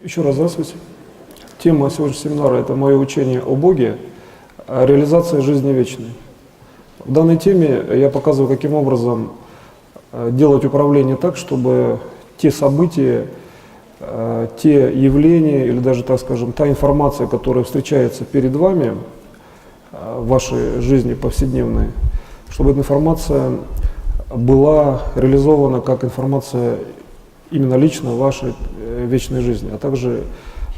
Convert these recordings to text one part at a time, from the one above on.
Еще раз здравствуйте. Тема сегодняшнего семинара – это мое учение о Боге, реализация жизни вечной. В данной теме я показываю, каким образом делать управление так, чтобы те события, те явления или даже, так скажем, та информация, которая встречается перед вами в вашей жизни повседневной, чтобы эта информация была реализована как информация именно лично вашей вечной жизни, а также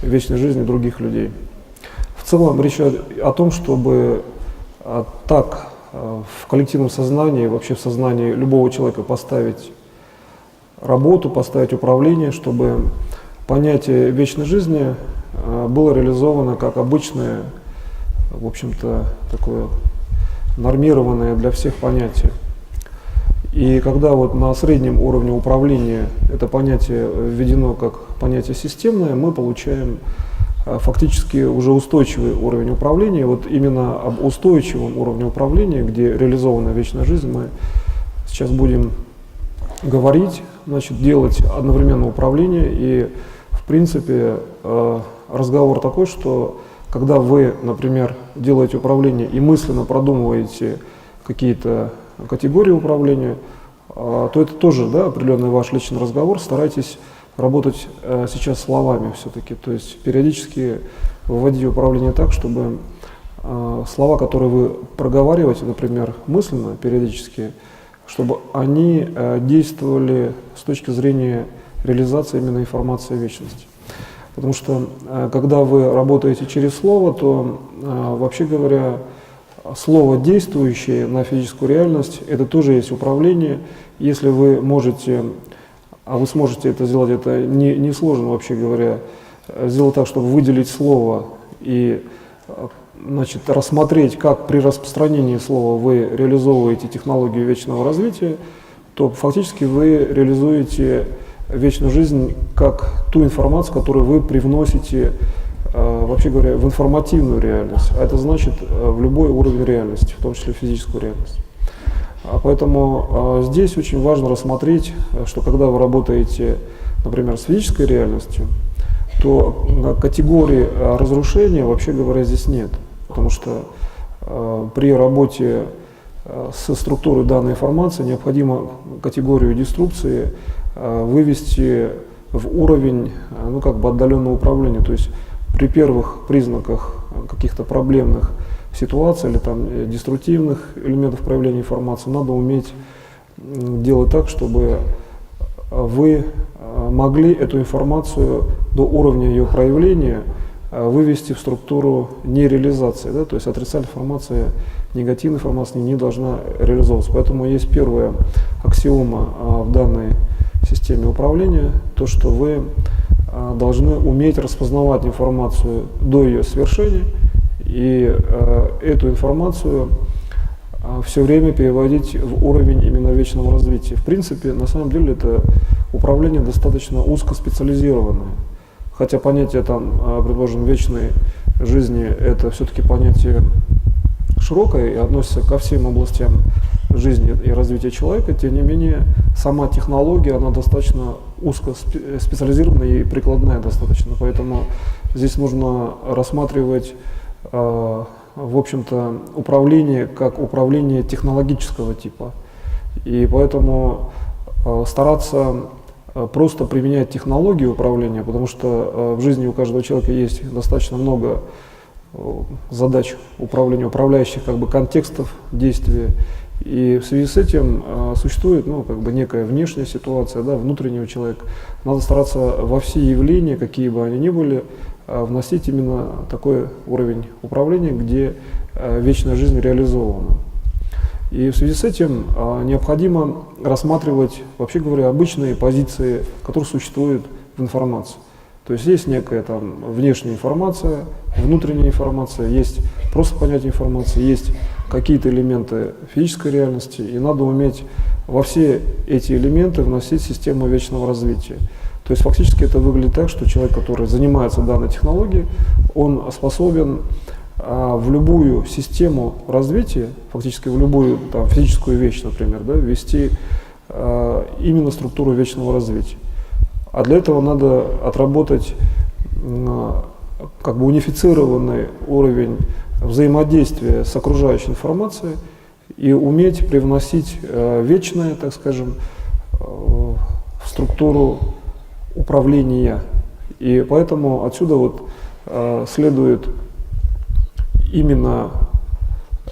вечной жизни других людей. В целом речь о том, чтобы так в коллективном сознании, вообще в сознании любого человека поставить работу, поставить управление, чтобы понятие вечной жизни было реализовано как обычное, в общем-то, такое нормированное для всех понятие. И когда вот на среднем уровне управления это понятие введено как понятие системное, мы получаем фактически уже устойчивый уровень управления. Вот именно об устойчивом уровне управления, где реализована вечная жизнь, мы сейчас будем говорить, значит, делать одновременно управление. И в принципе разговор такой, что когда вы, например, делаете управление и мысленно продумываете какие-то категории управления, то это тоже, да, определенный ваш личный разговор. Старайтесь работать сейчас словами все-таки, то есть периодически вводить управление так, чтобы слова, которые вы проговариваете, например, мысленно, периодически, чтобы они действовали с точки зрения реализации именно информации вечности. Потому что когда вы работаете через слово, то, вообще говоря, слово, действующее на физическую реальность, это тоже есть управление. Если вы можете, а вы сможете это сделать, это не сложно, вообще говоря, сделать так, чтобы выделить слово и, значит, рассмотреть, как при распространении слова вы реализовываете технологию вечного развития, то фактически вы реализуете вечную жизнь как ту информацию, которую вы привносите, вообще говоря, в информативную реальность, а это значит в любой уровень реальности, в том числе физическую реальность. Поэтому здесь очень важно рассмотреть, что когда вы работаете, например, с физической реальностью, то категории разрушения, вообще говоря, здесь нет, потому что при работе со структурой данной информации необходимо категорию деструкции вывести в уровень, ну, как бы отдаленного управления, то есть при первых признаках каких-то проблемных ситуаций или там деструктивных элементов проявления информации надо уметь делать так, чтобы вы могли эту информацию до уровня ее проявления вывести в структуру нереализации, да, то есть отрицательная информация, негативная информация не должна реализовываться. Поэтому есть первая аксиома в данной системе управления, то, что вы должны уметь распознавать информацию до ее свершения и эту информацию все время переводить в уровень именно вечного развития. В принципе, на самом деле это управление достаточно узкоспециализированное. Хотя понятие там, предположим, вечной жизни это все-таки понятие широкое и относится ко всем областям жизни и развития человека, тем не менее сама технология, она достаточно узко специализированная и прикладная достаточно, поэтому здесь нужно рассматривать, в общем-то, управление как управление технологического типа, и поэтому стараться просто применять технологии управления, потому что в жизни у каждого человека есть достаточно много задач управления, управляющих как бы контекстов действия. И в связи с этим существует, ну, как бы некая внешняя ситуация, да, внутреннего человека. Надо стараться во все явления, какие бы они ни были, вносить именно такой уровень управления, где вечная жизнь реализована. И в связи с этим необходимо рассматривать, вообще говоря, обычные позиции, которые существуют в информации. То есть есть некая там внешняя информация, внутренняя информация, есть просто понятие информации, есть какие-то элементы физической реальности, и надо уметь во все эти элементы вносить систему вечного развития. То есть фактически это выглядит так, что человек, который занимается данной технологией, он способен в любую систему развития, фактически в любую там, физическую вещь, например, да, ввести именно структуру вечного развития. А для этого надо отработать как бы унифицированный уровень взаимодействия с окружающей информацией и уметь привносить вечное, так скажем, в структуру управления. И поэтому отсюда вот следует именно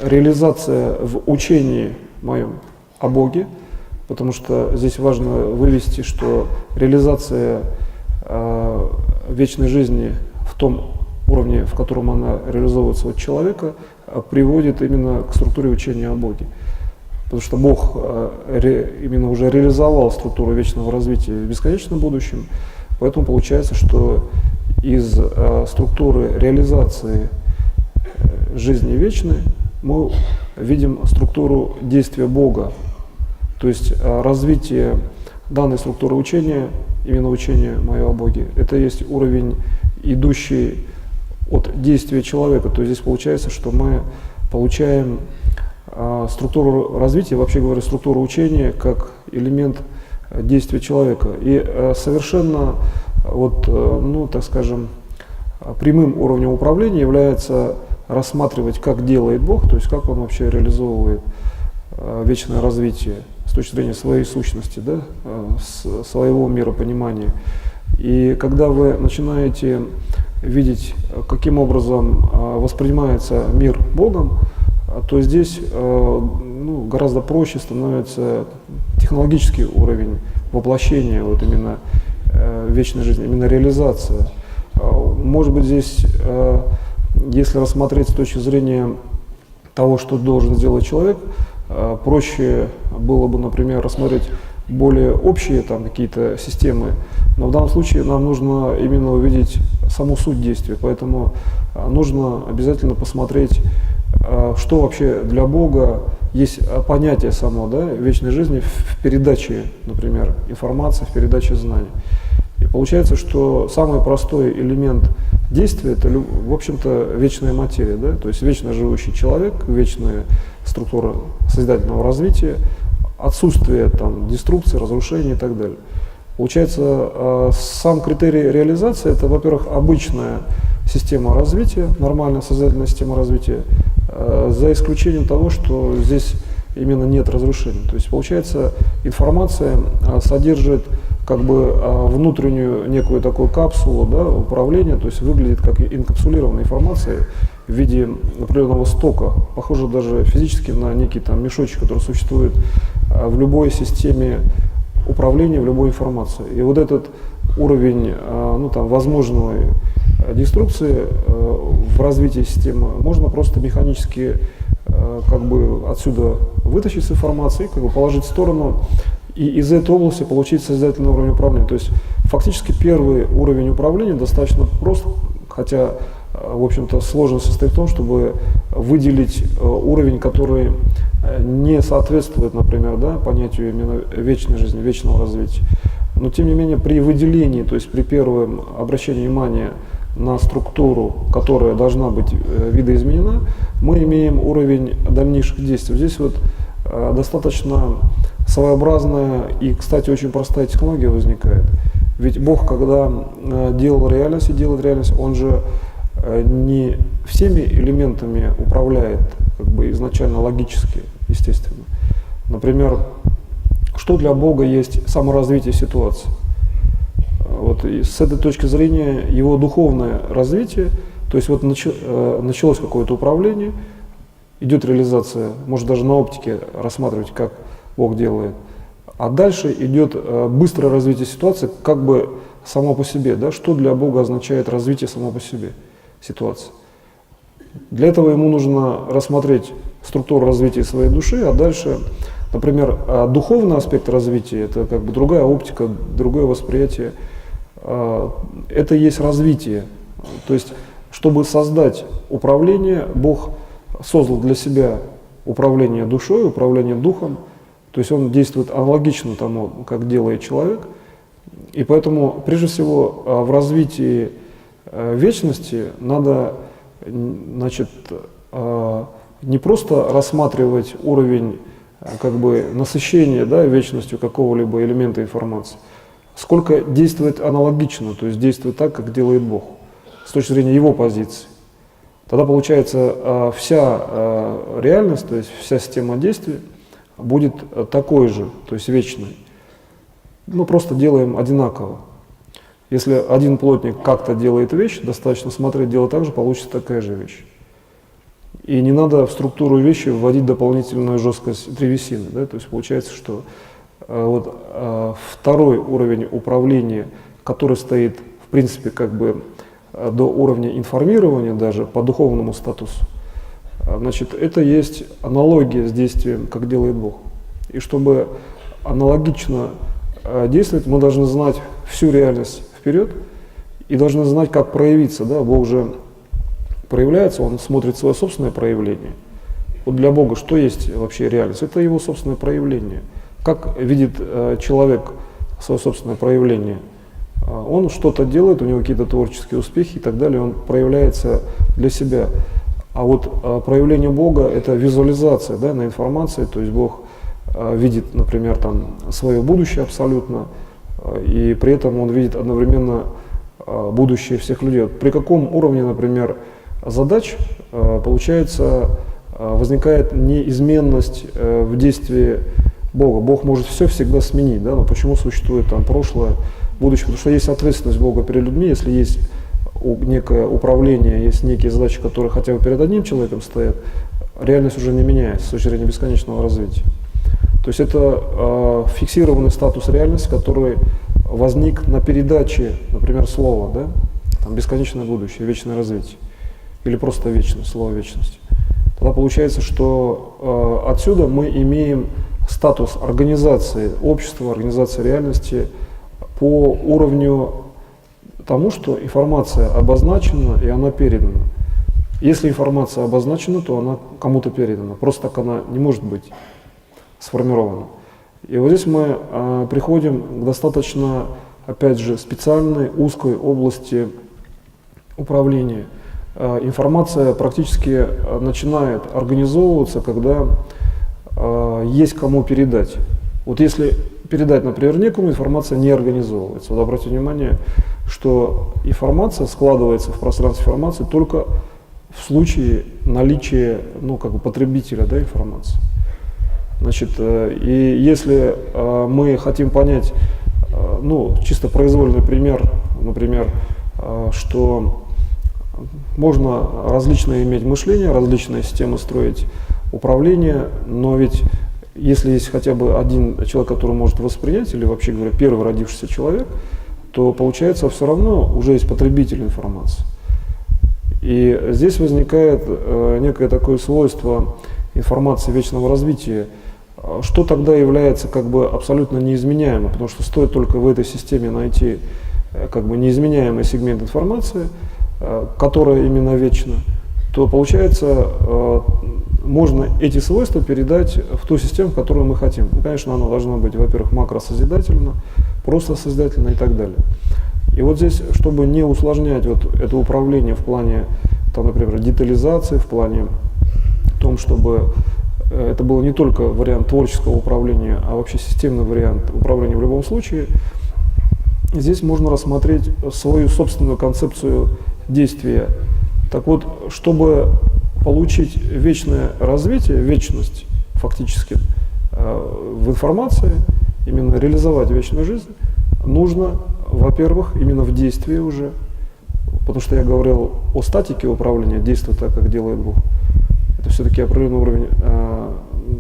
реализация в учении моем о Боге, потому что здесь важно вывести, что реализация вечной жизни в том уровне, в котором она реализовывается от человека, приводит именно к структуре учения о Боге. Потому что Бог именно уже реализовал структуру вечного развития в бесконечном будущем, поэтому получается, что из структуры реализации жизни вечной мы видим структуру действия Бога. То есть развитие данной структуры учения, именно учение мое о Боге, это есть уровень, идущий от действия человека. То есть здесь получается, что мы получаем структуру развития, вообще говоря, структуру учения как элемент действия человека. И совершенно, вот, ну, так скажем, прямым уровнем управления является рассматривать, как делает Бог, то есть как Он вообще реализовывает вечное развитие с точки зрения своей сущности, да, своего миропонимания. И когда вы начинаете видеть, каким образом воспринимается мир Богом, то здесь ну, гораздо проще становится технологический уровень воплощения вот именно вечной жизни, именно реализация. Может быть, здесь, если рассмотреть с точки зрения того, что должен сделать человек, проще было бы, например, рассмотреть более общие там какие-то системы, но в данном случае нам нужно именно увидеть саму суть действия, поэтому нужно обязательно посмотреть, что вообще для Бога есть понятие само, да, вечной жизни в передаче, например, информации, в передаче знаний. И получается, что самый простой элемент действия – это, в общем-то, вечная материя, да, то есть вечно живущий человек, вечная структура созидательного развития, отсутствие там, деструкции, разрушения и так далее. Получается, сам критерий реализации – это, во-первых, обычная система развития, нормальная созидательная система развития, за исключением того, что здесь именно нет разрушений. То есть, получается, информация содержит как бы внутреннюю некую такую капсулу, да, управления, то есть выглядит как инкапсулированная информация в виде определенного стока, похоже даже физически на некий там мешочек, который существует в любой системе управления, в любой информации. И вот этот уровень ну, там, возможной деструкции в развитии системы можно просто механически как бы отсюда вытащить с информации, как бы положить в сторону и из этой области получить созидательный уровень управления. То есть фактически первый уровень управления достаточно прост, хотя в общем-то сложность состоит в том, чтобы выделить уровень, который не соответствует, например, да, понятию именно вечной жизни, вечного развития. Но тем не менее при выделении, то есть при первом обращении внимания на структуру, которая должна быть видоизменена, мы имеем уровень дальнейших действий. Здесь вот достаточно своеобразная и, кстати, очень простая технология возникает. Ведь Бог, когда делал реальность и делает реальность, Он же не всеми элементами управляет как бы изначально логически, естественно. Например, что для Бога есть саморазвитие ситуации? Вот, и с этой точки зрения его духовное развитие, то есть вот началось какое-то управление, идет реализация, может даже на оптике рассматривать, как Бог делает, а дальше идет быстрое развитие ситуации как бы само по себе, да, что для Бога означает развитие само по себе ситуации. Для этого ему нужно рассмотреть структуру развития своей души, а дальше, например, духовный аспект развития, это как бы другая оптика, другое восприятие, это и есть развитие. То есть, чтобы создать управление, Бог создал для себя управление душой, управление духом, то есть он действует аналогично тому, как делает человек. И поэтому, прежде всего, в развитии вечности надо, значит, не просто рассматривать уровень как бы насыщения, да, вечностью какого-либо элемента информации, сколько действует аналогично, то есть действует так, как делает Бог, с точки зрения его позиции. Тогда получается вся реальность, то есть вся система действий будет такой же, то есть вечной. Мы просто делаем одинаково. Если один плотник как-то делает вещь, достаточно смотреть дело так же, получится такая же вещь. И не надо в структуру вещи вводить дополнительную жесткость древесины. Да? То есть получается, что второй уровень управления, который стоит, в принципе, как бы до уровня информирования даже по духовному статусу, значит, это есть аналогия с действием, как делает Бог. И чтобы аналогично действовать, мы должны знать всю реальность вперед и должны знать, как проявиться. Да? Бог же проявляется, Он смотрит свое собственное проявление. Вот для Бога что есть вообще реальность? Это Его собственное проявление. Как видит человек свое собственное проявление? Он что-то делает, у него какие-то творческие успехи и так далее, он проявляется для себя. А вот проявление Бога – это визуализация, да, на информации, то есть Бог видит, например, там, свое будущее абсолютно, и при этом Он видит одновременно будущее всех людей. Вот при каком уровне, например, задач, получается, возникает неизменность в действии Бога. Бог может все всегда сменить, да, но почему существует там прошлое, будущее? Потому что есть ответственность Бога перед людьми, если есть некое управление, есть некие задачи, которые хотя бы перед одним человеком стоят, реальность уже не меняется с точки зрения бесконечного развития. То есть это фиксированный статус реальности, который возник на передаче, например, слова, да, там, бесконечное будущее, вечное развитие, или просто вечность, слово вечности. Тогда получается, что отсюда мы имеем статус организации общества, организации реальности по уровню тому, что информация обозначена и она передана. Если информация обозначена, то она кому-то передана. Просто так она не может быть сформирована. И вот здесь мы приходим к достаточно, опять же, специальной, узкой области управления. Информация практически начинает организовываться, когда есть кому передать. Вот если передать, например, некому, информация не организовывается. Вот обратите внимание, что информация складывается в пространстве информации только в случае наличия, ну, как бы потребителя, да, информации. Значит, и если мы хотим понять, ну, чисто произвольный пример, например, что можно различное иметь мышление, различные системы строить управление, но ведь если есть хотя бы один человек, который может воспринять, или вообще говоря, первый родившийся человек, то получается все равно уже есть потребитель информации. И здесь возникает некое такое свойство информации вечного развития, что тогда является как бы абсолютно неизменяемым, потому что стоит только в этой системе найти как бы неизменяемый сегмент информации, которая именно вечна, то получается можно эти свойства передать в ту систему, которую мы хотим. Ну, конечно, она должна быть, во-первых, макросозидательна, просто созидательна и так далее. И вот здесь, чтобы не усложнять вот это управление в плане, там, например, детализации, в плане том, чтобы это был не только вариант творческого управления, а вообще системный вариант управления в любом случае, здесь можно рассмотреть свою собственную концепцию действия. Так вот, чтобы получить вечное развитие, вечность фактически в информации, именно реализовать вечную жизнь, нужно, во-первых, именно в действии уже, потому что я говорил о статике управления, действуя так, как делает Бог. Это все-таки определенный уровень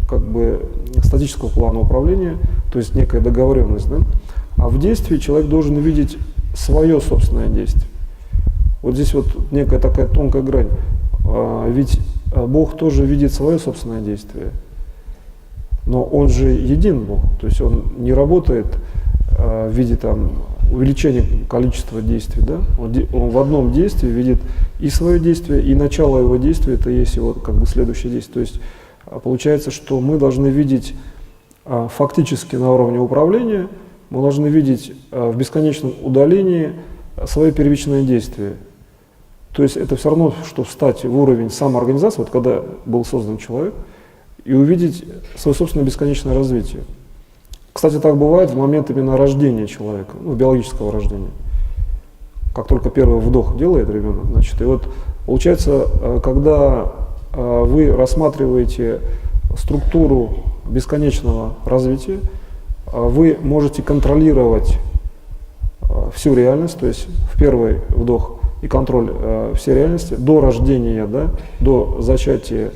как бы статического плана управления, то есть некая договоренность. Да? А в действии человек должен видеть свое собственное действие. Вот здесь вот некая такая тонкая грань. Ведь Бог тоже видит свое собственное действие. Но Он же един Бог. То есть Он не работает в виде там, увеличения количества действий. Да? Он в одном действии видит и свое действие, и начало его действия, это есть его как бы следующее действие. То есть получается, что мы должны видеть фактически на уровне управления, мы должны видеть в бесконечном удалении свое первичное действие. То есть это все равно, что встать в уровень самоорганизации, вот когда был создан человек, и увидеть свое собственное бесконечное развитие. Кстати, так бывает в момент именно рождения человека, ну, биологического рождения. Как только первый вдох делает ребенок, значит, и вот получается, когда вы рассматриваете структуру бесконечного развития, вы можете контролировать всю реальность, то есть в первый вдох и контроль всей реальности до рождения, да, до зачатия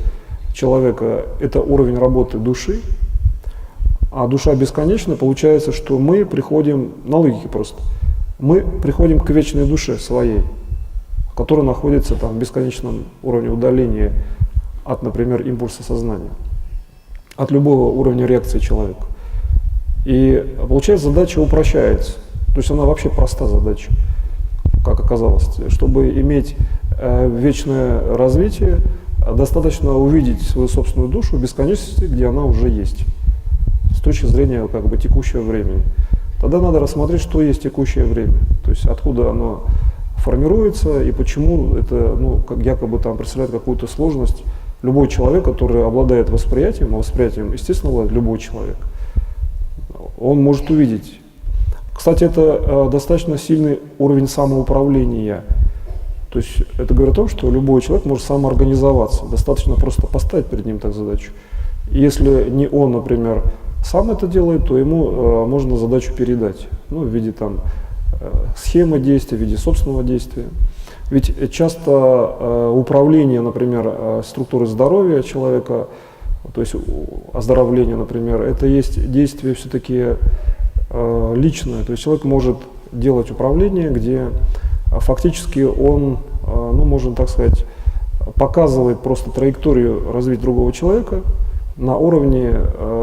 человека, это уровень работы души, а душа бесконечна, получается, что мы приходим, на логике просто, мы приходим к вечной душе своей, которая находится там в бесконечном уровне удаления от, например, импульса сознания, от любого уровня реакции человека. И получается, задача упрощается. То есть она вообще проста задача, как оказалось. Чтобы иметь вечное развитие, достаточно увидеть свою собственную душу в бесконечности, где она уже есть, с точки зрения как бы текущего времени. Тогда надо рассмотреть, что есть текущее время, то есть откуда оно формируется и почему это, ну, как якобы там представляет какую-то сложность. Любой человек, который обладает восприятием, а восприятием, естественно, обладает любой человек, он может увидеть. Кстати, это достаточно сильный уровень самоуправления. То есть это говорит о том, что любой человек может самоорганизоваться. Достаточно просто поставить перед ним так задачу. И если не он, например, сам это делает, то ему можно задачу передать, ну, в виде там схемы действия, в виде собственного действия. Ведь часто управление, например, структурой здоровья человека, то есть оздоровление, например, это есть действие все-таки личное. То есть человек может делать управление, где фактически он, ну, можно так сказать, показывает просто траекторию развития другого человека на уровне,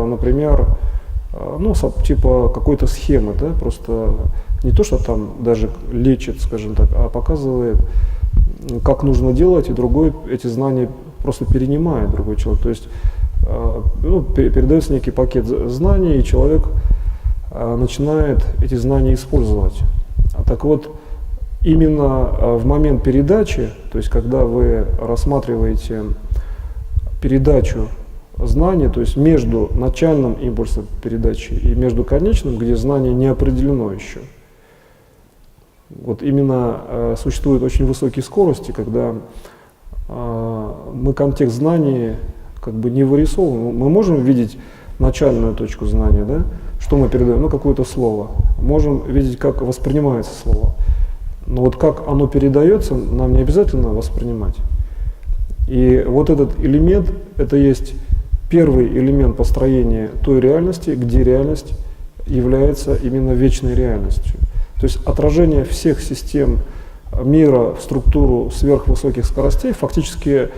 например, ну, типа какой-то схемы, да, просто не то, что там даже лечит, скажем так, а показывает, как нужно делать, и другой эти знания просто перенимает другой человек. То есть, ну, передается некий пакет знаний, и человек начинает эти знания использовать. Так вот, именно в момент передачи, то есть когда вы рассматриваете передачу знания, то есть между начальным импульсом передачи и между конечным, где знание не определено еще, вот именно существуют очень высокие скорости, когда мы контекст знаний как бы не вырисовываем. Мы можем видеть начальную точку знания, да, что мы передаем, ну, какое-то слово. Можем видеть, как воспринимается слово. Но вот как оно передается, нам не обязательно воспринимать. И вот этот элемент, это есть первый элемент построения той реальности, где реальность является именно вечной реальностью. То есть отражение всех систем мира в структуру сверхвысоких скоростей, фактически,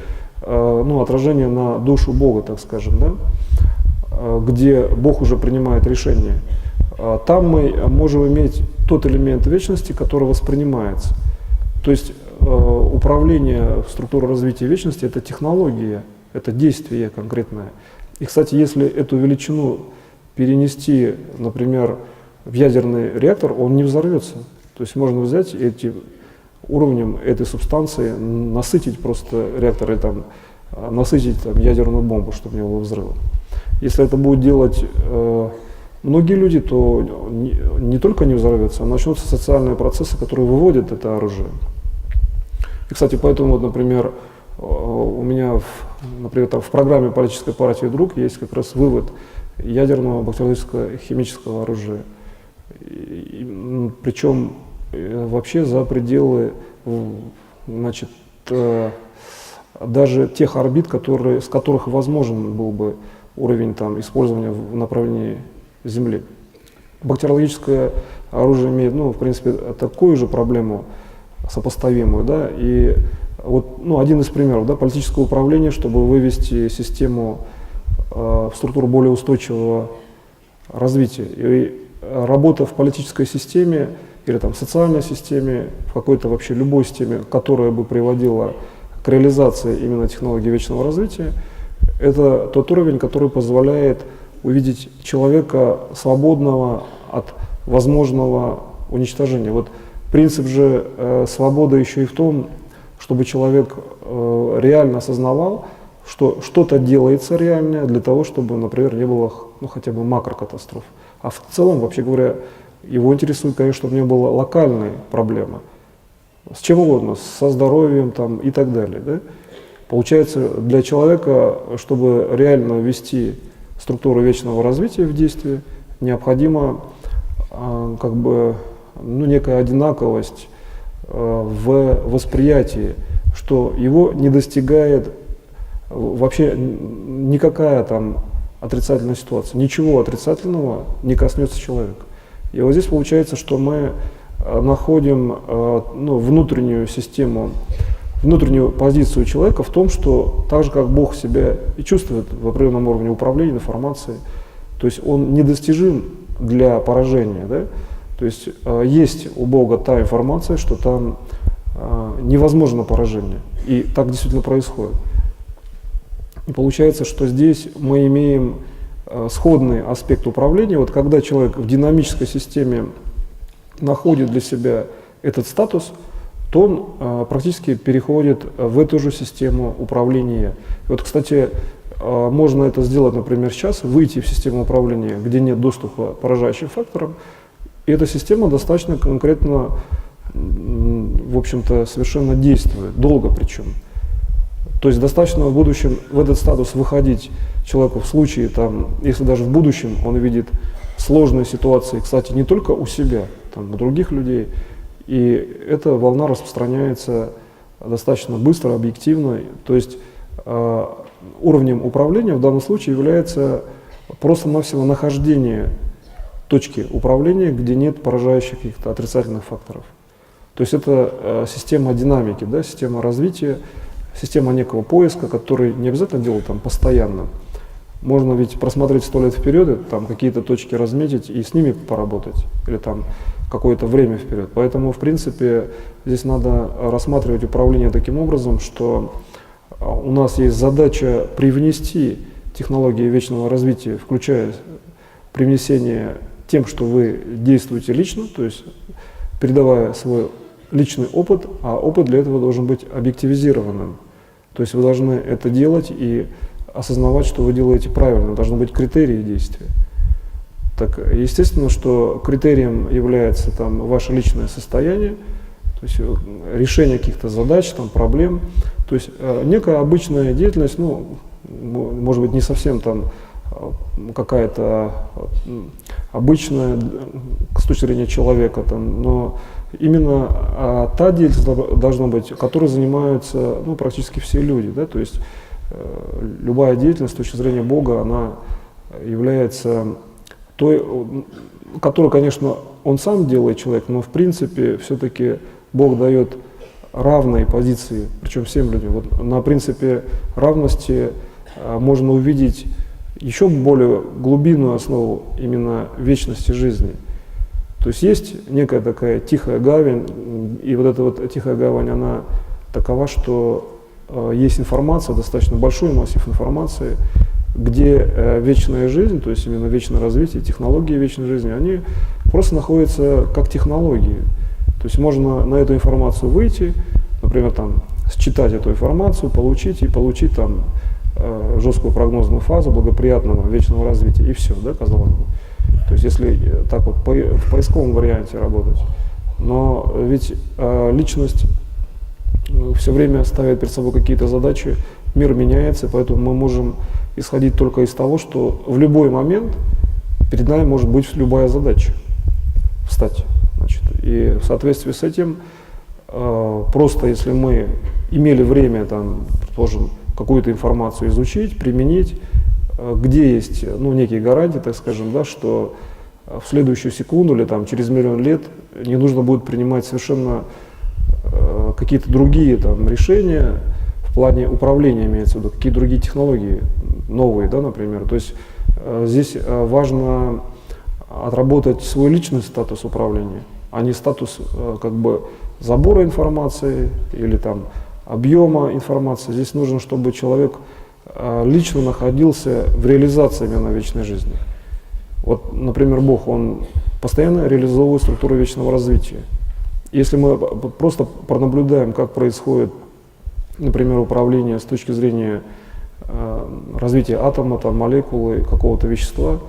ну, отражение на душу Бога, так скажем, да, где Бог уже принимает решение. Там мы можем иметь тот элемент вечности, который воспринимается. То есть управление в структуру развития вечности – это технология, это действие конкретное. И, кстати, если эту величину перенести, например, в ядерный реактор, он не взорвется. То есть можно взять уровнем этой субстанции, насытить просто реактор, и там, насытить там ядерную бомбу, чтобы не было взрыва. Если это будут делать многие люди, то не только не взорвется, а начнутся социальные процессы, которые выводят это оружие. И, кстати, поэтому, вот, например, у меня например, в программе политической партии «Друг» есть как раз вывод ядерного бактериологического химического оружия. Причем вообще за пределы, значит, даже тех орбит, с которых возможен был бы уровень там, использования в направлении Земли. Бактериологическое оружие имеет, ну, в принципе, такую же проблему сопоставимую, да, и вот, ну, один из примеров, да, политическое управление, чтобы вывести систему в структуру более устойчивого развития. И работа в политической системе или там, в социальной системе, в какой-то вообще любой системе, которая бы приводила к реализации именно технологии вечного развития, это тот уровень, который позволяет увидеть человека свободного от возможного уничтожения. Вот принцип же свободы еще и в том, чтобы человек реально осознавал, что что-то делается реально для того, чтобы, например, не было, ну, хотя бы макрокатастроф. А в целом, вообще говоря, его интересует, конечно, чтобы у него была локальная проблема. С чем угодно, со здоровьем там, и так далее. Да? Получается, для человека, чтобы реально ввести структуру вечного развития в действие, необходима как бы, ну, некая одинаковость в восприятии, что его не достигает вообще никакая там отрицательная ситуация, ничего отрицательного не коснется человека. И вот здесь получается, что мы находим ну, внутреннюю систему, внутреннюю позицию человека в том, что так же, как Бог себя и чувствует в определенном уровне управления информацией, то есть он недостижим для поражения, да? То есть есть у Бога та информация, что там невозможно поражение, и так действительно происходит. И получается, что здесь мы имеем сходный аспект управления. Вот когда человек в динамической системе находит для себя этот статус, то он практически переходит в эту же систему управления. И вот, кстати, можно это сделать, например, сейчас, выйти в систему управления, где нет доступа к поражающим факторам, и эта система достаточно конкретно, в общем-то, совершенно действует, долго причем. То есть достаточно в будущем в этот статус выходить человеку в случае, там, если даже в будущем он видит сложные ситуации, кстати, не только у себя, там, у других людей, и эта волна распространяется достаточно быстро, объективно. То есть уровнем управления в данном случае является просто-навсего нахождение точки управления, где нет поражающих каких-то отрицательных факторов. То есть это система динамики, да, система развития, система некого поиска, который не обязательно делать там постоянно. Можно ведь просмотреть 100 лет вперед, и там какие-то точки разметить и с ними поработать, или там какое-то время вперед. Поэтому, в принципе, здесь надо рассматривать управление таким образом, что у нас есть задача привнести технологии вечного развития, включая привнесение тем, что вы действуете лично, то есть передавая свой личный опыт, а опыт для этого должен быть объективизированным. То есть вы должны это делать и осознавать, что вы делаете правильно, должны быть критерии действия. Так, естественно, что критерием является там ваше личное состояние, то есть решение каких-то задач, там, проблем. То есть некая обычная деятельность, ну, может быть, не совсем там какая-то обычная с точки зрения человека, там, но именно та деятельность должна быть, которой занимаются, ну, практически все люди, да, то есть любая деятельность с точки зрения Бога, она является той, которую, конечно, он сам делает человек, но в принципе все-таки Бог дает равные позиции, причем всем людям. Вот на принципе равности можно увидеть еще более глубинную основу именно вечности жизни. То есть некая такая тихая гавань, и вот эта вот тихая гавань, она такова, что есть информация, достаточно большой массив информации, где вечная жизнь, то есть именно вечное развитие, технологии вечной жизни, они просто находятся как технологии. То есть можно на эту информацию выйти, например, там, считать эту информацию, получить получить там жесткую прогнозную фазу благоприятного вечного развития, и все, да, казалось бы. То есть если так вот в поисковом варианте работать. Но ведь личность все время ставит перед собой какие-то задачи, мир меняется, поэтому мы можем исходить только из того, что в любой момент перед нами может быть любая задача встать. Значит, и в соответствии с этим, просто если мы имели время, там, предположим, какую-то информацию изучить, применить, где есть, ну, некие гарантии, так скажем, да, что в следующую секунду или там, через миллион лет не нужно будет принимать совершенно какие-то другие там, решения в плане управления, имеется в виду, какие другие технологии новые, да, например. То есть здесь важно отработать свой личный статус управления, а не статус как бы забора информации или там объема информации. Здесь нужно, чтобы человек лично находился в реализации именно вечной жизни. Вот, например, Бог, Он постоянно реализовывает структуру вечного развития. Если мы просто пронаблюдаем, как происходит, например, управление с точки зрения развития атома, там, молекулы, какого-то вещества,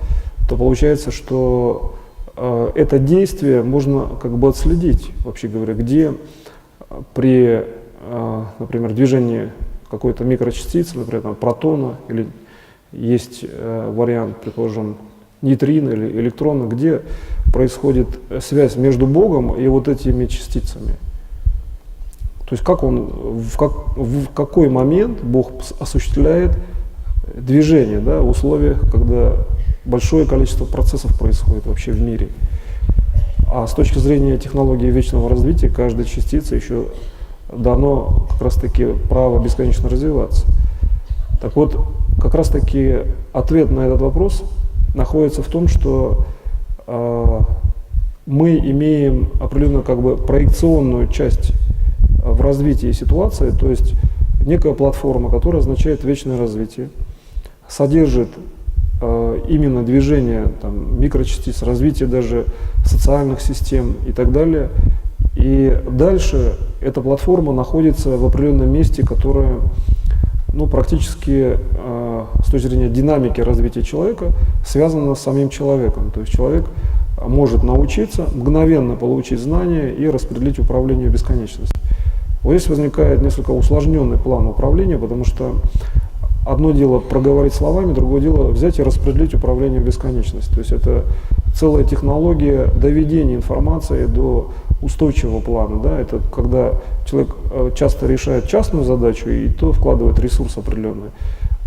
то получается, что это действие можно как бы отследить, вообще говоря, где при, например, движении какой-то микрочастицы, например, там, протона, или есть вариант, предположим, нейтрина или электрона, где происходит связь между Богом и вот этими частицами. То есть как он, в какой момент Бог осуществляет движение, да, в условиях, когда большое количество процессов происходит вообще в мире. А с точки зрения технологии вечного развития, каждой частице еще дано как раз-таки право бесконечно развиваться. Так вот, как раз-таки ответ на этот вопрос находится в том, что мы имеем определенную как бы проекционную часть в развитии ситуации, то есть некая платформа, которая означает вечное развитие, содержит именно движение там, микрочастиц, развитие даже социальных систем и так далее. И дальше эта платформа находится в определенном месте, которое практически с точки зрения динамики развития человека связано с самим человеком. То есть человек может научиться мгновенно получить знания и распределить управление в бесконечность. Вот здесь возникает несколько усложненный план управления, потому что одно дело проговорить словами, другое дело взять и распределить управление в бесконечность. То есть это целая технология доведения информации до устойчивого плана. Да? Это когда человек часто решает частную задачу и то вкладывает ресурс определенный.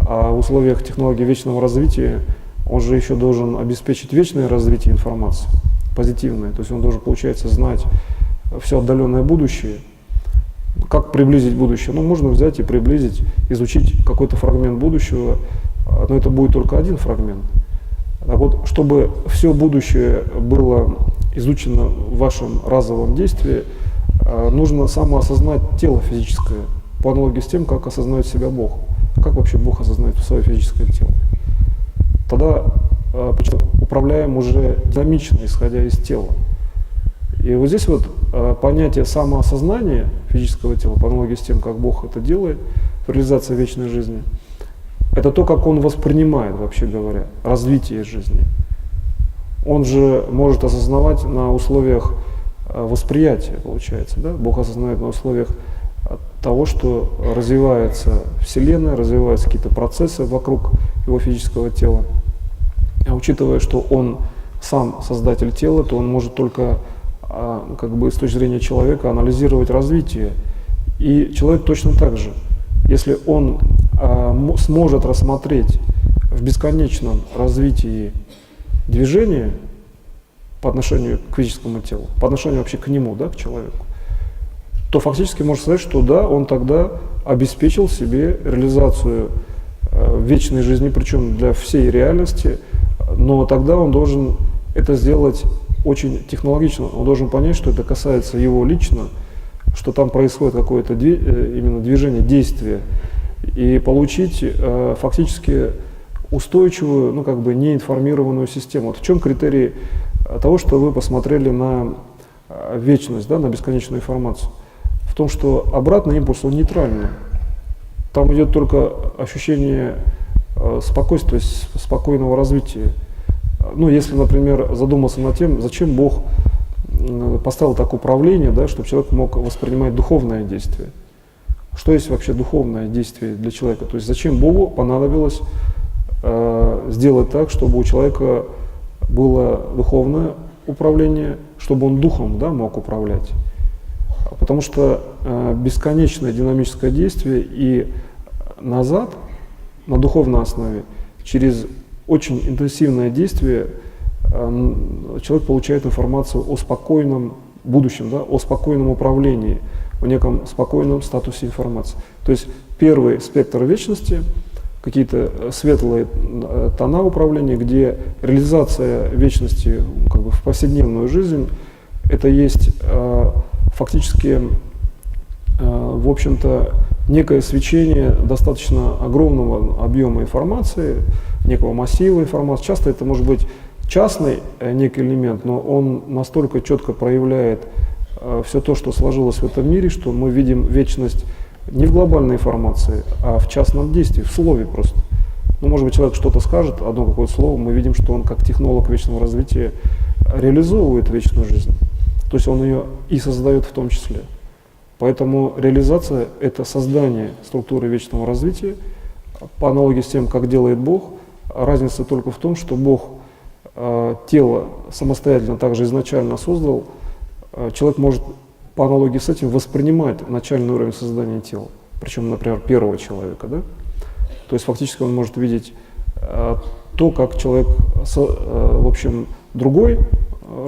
А в условиях технологии вечного развития он же еще должен обеспечить вечное развитие информации, позитивное. То есть он должен, получается, знать все отдаленное будущее. Как приблизить будущее? Можно взять и приблизить, изучить какой-то фрагмент будущего, но это будет только один фрагмент. Так вот, чтобы все будущее было изучено в вашем разовом действии, нужно самоосознать тело физическое, по аналогии с тем, как осознает себя Бог. Как вообще Бог осознает свое физическое тело? Тогда управляем уже динамично, исходя из тела. И вот здесь вот понятие самоосознания физического тела, по аналогии с тем, как Бог это делает, реализация вечной жизни, это то, как он воспринимает, вообще говоря, развитие жизни. Он же может осознавать на условиях восприятия, получается. Да? Бог осознает на условиях того, что развивается Вселенная, развиваются какие-то процессы вокруг его физического тела. А учитывая, что он сам создатель тела, то он может только как бы с точки зрения человека анализировать развитие. И человек точно так же. Если он сможет рассмотреть в бесконечном развитии движения по отношению к физическому телу, по отношению вообще к нему, да, к человеку, то фактически можно сказать, что да, он тогда обеспечил себе реализацию вечной жизни, причем для всей реальности, но тогда он должен это сделать очень технологично. Он должен понять, что это касается его лично, что там происходит какое-то именно движение, действие, и получить фактически устойчивую, как бы неинформированную систему. Вот в чем критерий того, что вы посмотрели на вечность, да, на бесконечную информацию? В том, что обратный импульс, он нейтральный. Там идет только ощущение спокойствия, спокойного развития. Если, например, задуматься над тем, зачем Бог поставил так управление, да, чтобы человек мог воспринимать духовное действие. Что есть вообще духовное действие для человека? То есть зачем Богу понадобилось сделать так, чтобы у человека было духовное управление, чтобы он духом, да, мог управлять? Потому что бесконечное динамическое действие и назад, на духовной основе, через очень интенсивное действие человек получает информацию о спокойном будущем, да, о спокойном управлении, о неком спокойном статусе информации. То есть первый спектр вечности, какие-то светлые тона управления, где реализация вечности как бы в повседневную жизнь, это есть фактически, в общем-то, некое свечение достаточно огромного объема информации, некого массива информации. Часто это может быть частный некий элемент, но он настолько четко проявляет все то, что сложилось в этом мире, что мы видим вечность не в глобальной информации, а в частном действии, в слове просто. Ну, может быть, человек что-то скажет, одно какое-то слово, мы видим, что он как технолог вечного развития реализовывает вечную жизнь. То есть он ее и создает в том числе. Поэтому реализация – это создание структуры вечного развития, по аналогии с тем, как делает Бог. Разница только в том, что Бог тело самостоятельно также изначально создал. Человек может по аналогии с этим воспринимать начальный уровень создания тела, причем, например, первого человека. Да? То есть фактически он может видеть то, как человек, в общем, другой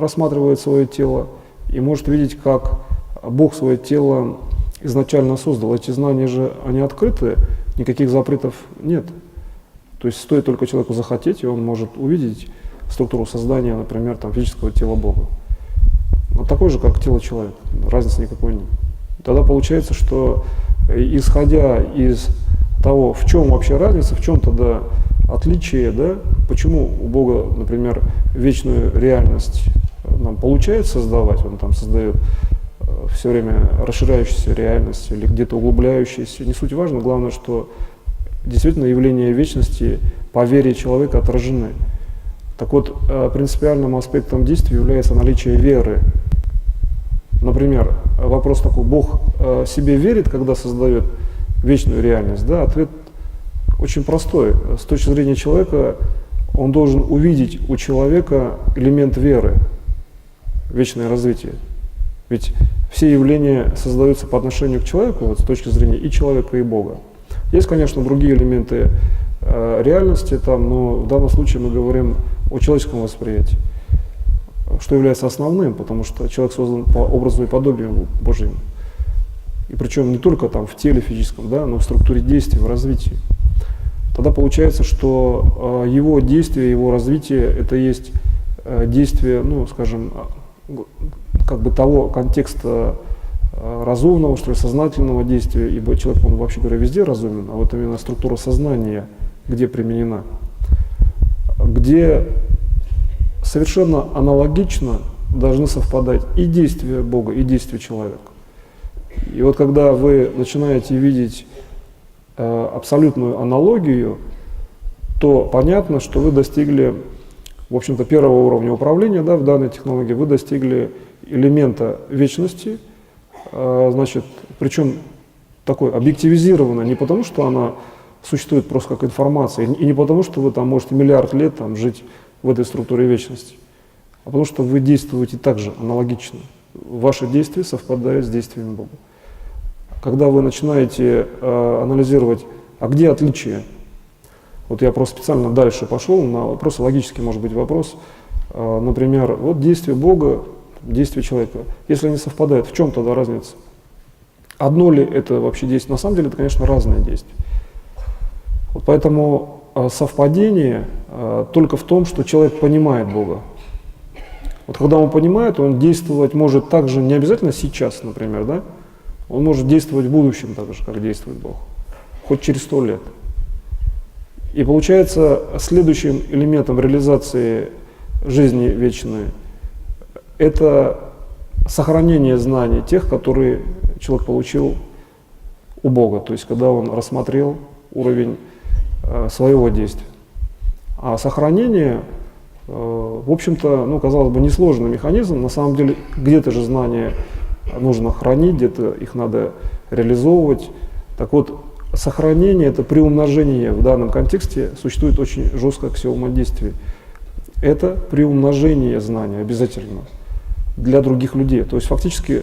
рассматривает свое тело, и может видеть, как Бог свое тело изначально создал. Эти знания же, они открыты, никаких запретов нет. То есть стоит только человеку захотеть, и он может увидеть структуру создания, например, там, физического тела Бога. Но такой же, как тело человека, разницы никакой нет. Тогда получается, что исходя из того, в чем вообще разница, в чем тогда отличие, да, почему у Бога, например, вечную реальность нам получается создавать, он там создает все время расширяющуюся реальность или где-то углубляющуюся, не суть важно, главное, что действительно явления вечности по вере человека отражены. Так вот, принципиальным аспектом действия является наличие веры. Например, вопрос такой: Бог себе верит, когда создает вечную реальность? Да, ответ очень простой. С точки зрения человека, он должен увидеть у человека элемент веры, вечное развитие. Ведь все явления создаются по отношению к человеку, вот, с точки зрения и человека, и Бога. Есть, конечно, другие элементы реальности, там, но в данном случае мы говорим о человеческом восприятии, что является основным, потому что человек создан по образу и подобию Божьему. И причем не только там в теле физическом, да, но в структуре действий, в развитии. Тогда получается, что его действие, его развитие – это есть действие, ну, скажем, как бы того контекста разумного, что ли, сознательного действия, ибо человек, он, вообще говоря, везде разумен, а вот именно структура сознания, где применена, где совершенно аналогично должны совпадать и действия Бога, и действия человека. И вот когда вы начинаете видеть абсолютную аналогию, то понятно, что вы достигли, в общем-то, первого уровня управления, да, в данной технологии, вы достигли элемента вечности, значит, причем такой объективизированной, не потому что она существует просто как информация, и не потому что вы там можете миллиард лет там жить в этой структуре вечности, а потому что вы действуете также аналогично. Ваши действия совпадают с действиями Бога. Когда вы начинаете анализировать, а где отличие? Вот я просто специально дальше пошел на вопрос, логический может быть вопрос. Например, вот действие Бога, действие человека. Если они совпадают, в чем тогда разница? Одно ли это вообще действие? На самом деле это, конечно, разные действия. Вот поэтому совпадение только в том, что человек понимает Бога. Вот когда он понимает, он действовать может так же, не обязательно сейчас, например, да? Он может действовать в будущем так же, как действует Бог, хоть через 100 лет. И получается, следующим элементом реализации жизни вечной – это сохранение знаний тех, которые человек получил у Бога, то есть когда он рассмотрел уровень своего действия. А сохранение, в общем-то, ну, казалось бы, несложный механизм. На самом деле, где-то же знания нужно хранить, где-то их надо реализовывать. Так вот, сохранение – это приумножение. В данном контексте существует очень жесткое аксиома действий. Это приумножение знаний обязательно для других людей. То есть фактически,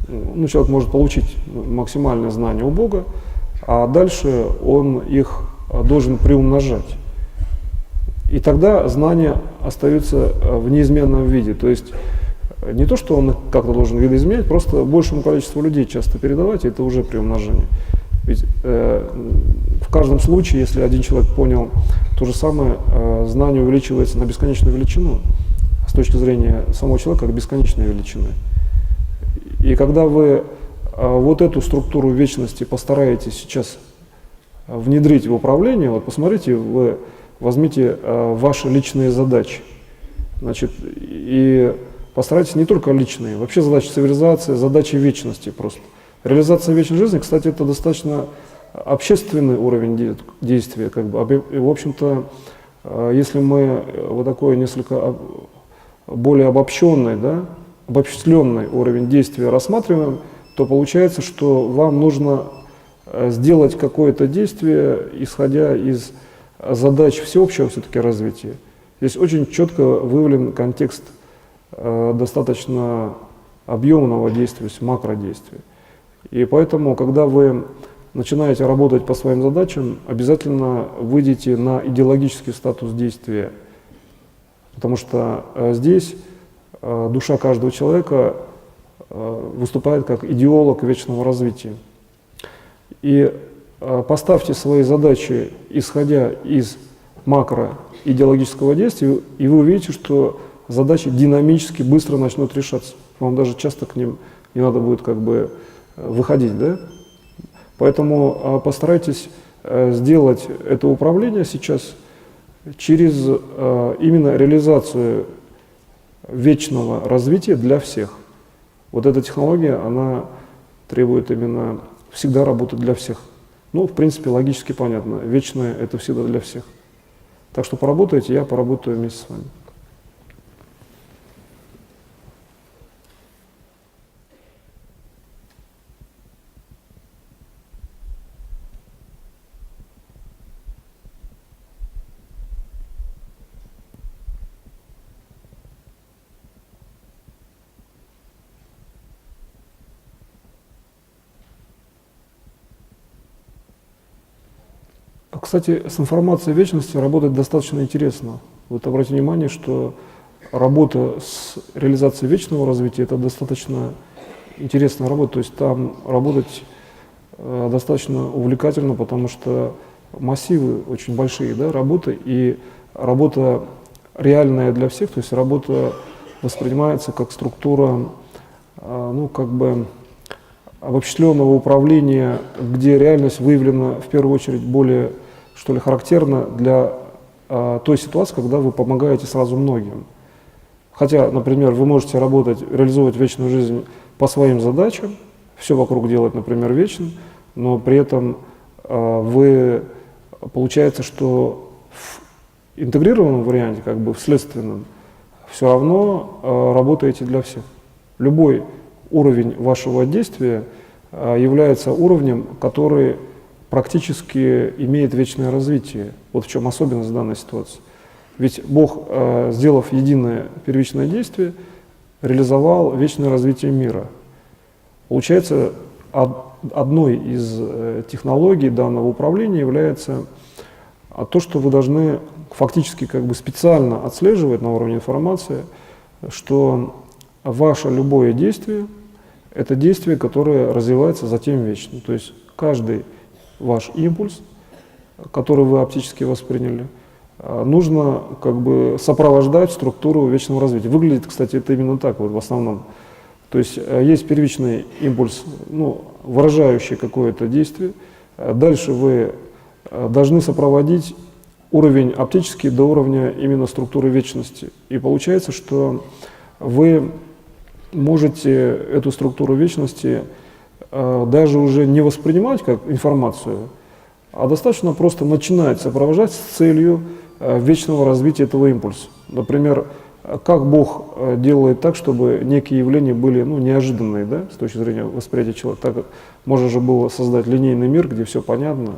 ну, человек может получить максимальное знание у Бога, а дальше он их должен приумножать. И тогда знания остаются в неизменном виде. То есть не то, что он их как-то должен видоизменять, просто большему количеству людей часто передавать, это уже приумножение. Ведь в каждом случае, если один человек понял то же самое, знание увеличивается на бесконечную величину с точки зрения самого человека как бесконечной величины. И когда вы вот эту структуру вечности постараетесь сейчас внедрить в управление, вот посмотрите, вы возьмите ваши личные задачи, значит, и постарайтесь не только личные, вообще задачи цивилизации, задачи вечности просто. Реализация вечной жизни, кстати, это достаточно общественный уровень действия, как бы, в общем-то, если мы вот такой несколько более обобщенный, да, обобщенный уровень действия рассматриваем, то получается, что вам нужно сделать какое-то действие, исходя из задач всеобщего все-таки развития. Здесь очень четко выявлен контекст достаточно объемного действия, то есть макродействия. И поэтому, когда вы начинаете работать по своим задачам, обязательно выйдите на идеологический статус действия, потому что здесь душа каждого человека выступает как идеолог вечного развития. И поставьте свои задачи, исходя из макроидеологического действия, и вы увидите, что задачи динамически быстро начнут решаться. Вам даже часто к ним не надо будет как бы выходить, да? Поэтому постарайтесь сделать это управление сейчас через именно реализацию вечного развития для всех. Вот эта технология, она требует именно всегда работать для всех. Ну, в принципе, логически понятно. Вечное — это всегда для всех. Так что поработайте, я поработаю вместе с вами. Кстати, с информацией вечности работать достаточно интересно. Вот обратите внимание, что работа с реализацией вечного развития — это достаточно интересная работа. То есть там работать достаточно увлекательно, потому что массивы очень большие, да, работы, и работа реальная для всех, то есть работа воспринимается как структура, ну, как бы обобщенного управления, где реальность выявлена в первую очередь более, что ли, характерна для той ситуации, когда вы помогаете сразу многим. Хотя, например, вы можете работать, реализовывать вечную жизнь по своим задачам, все вокруг делать, например, вечно, но при этом вы, получается, что в интегрированном варианте, как бы в следственном, все равно работаете для всех. Любой уровень вашего действия является уровнем, который практически имеет вечное развитие. Вот в чем особенность данной ситуации. Ведь Бог, сделав единое первичное действие, реализовал вечное развитие мира. Получается, одной из технологий данного управления является то, что вы должны фактически как бы специально отслеживать на уровне информации, что ваше любое действие — это действие, которое развивается затем вечно. То есть каждый ваш импульс, который вы оптически восприняли, нужно как бы сопровождать структуру вечного развития. Выглядит, кстати, это именно так вот в основном. То есть есть первичный импульс, ну, выражающий какое-то действие. Дальше вы должны сопроводить уровень оптический до уровня именно структуры вечности. И получается, что вы можете эту структуру вечности даже уже не воспринимать как информацию, а достаточно просто начинать сопровождать с целью вечного развития этого импульса. Например, как Бог делает так, чтобы некие явления были, ну, неожиданные, да, с точки зрения восприятия человека. Так можно же было создать линейный мир, где все понятно.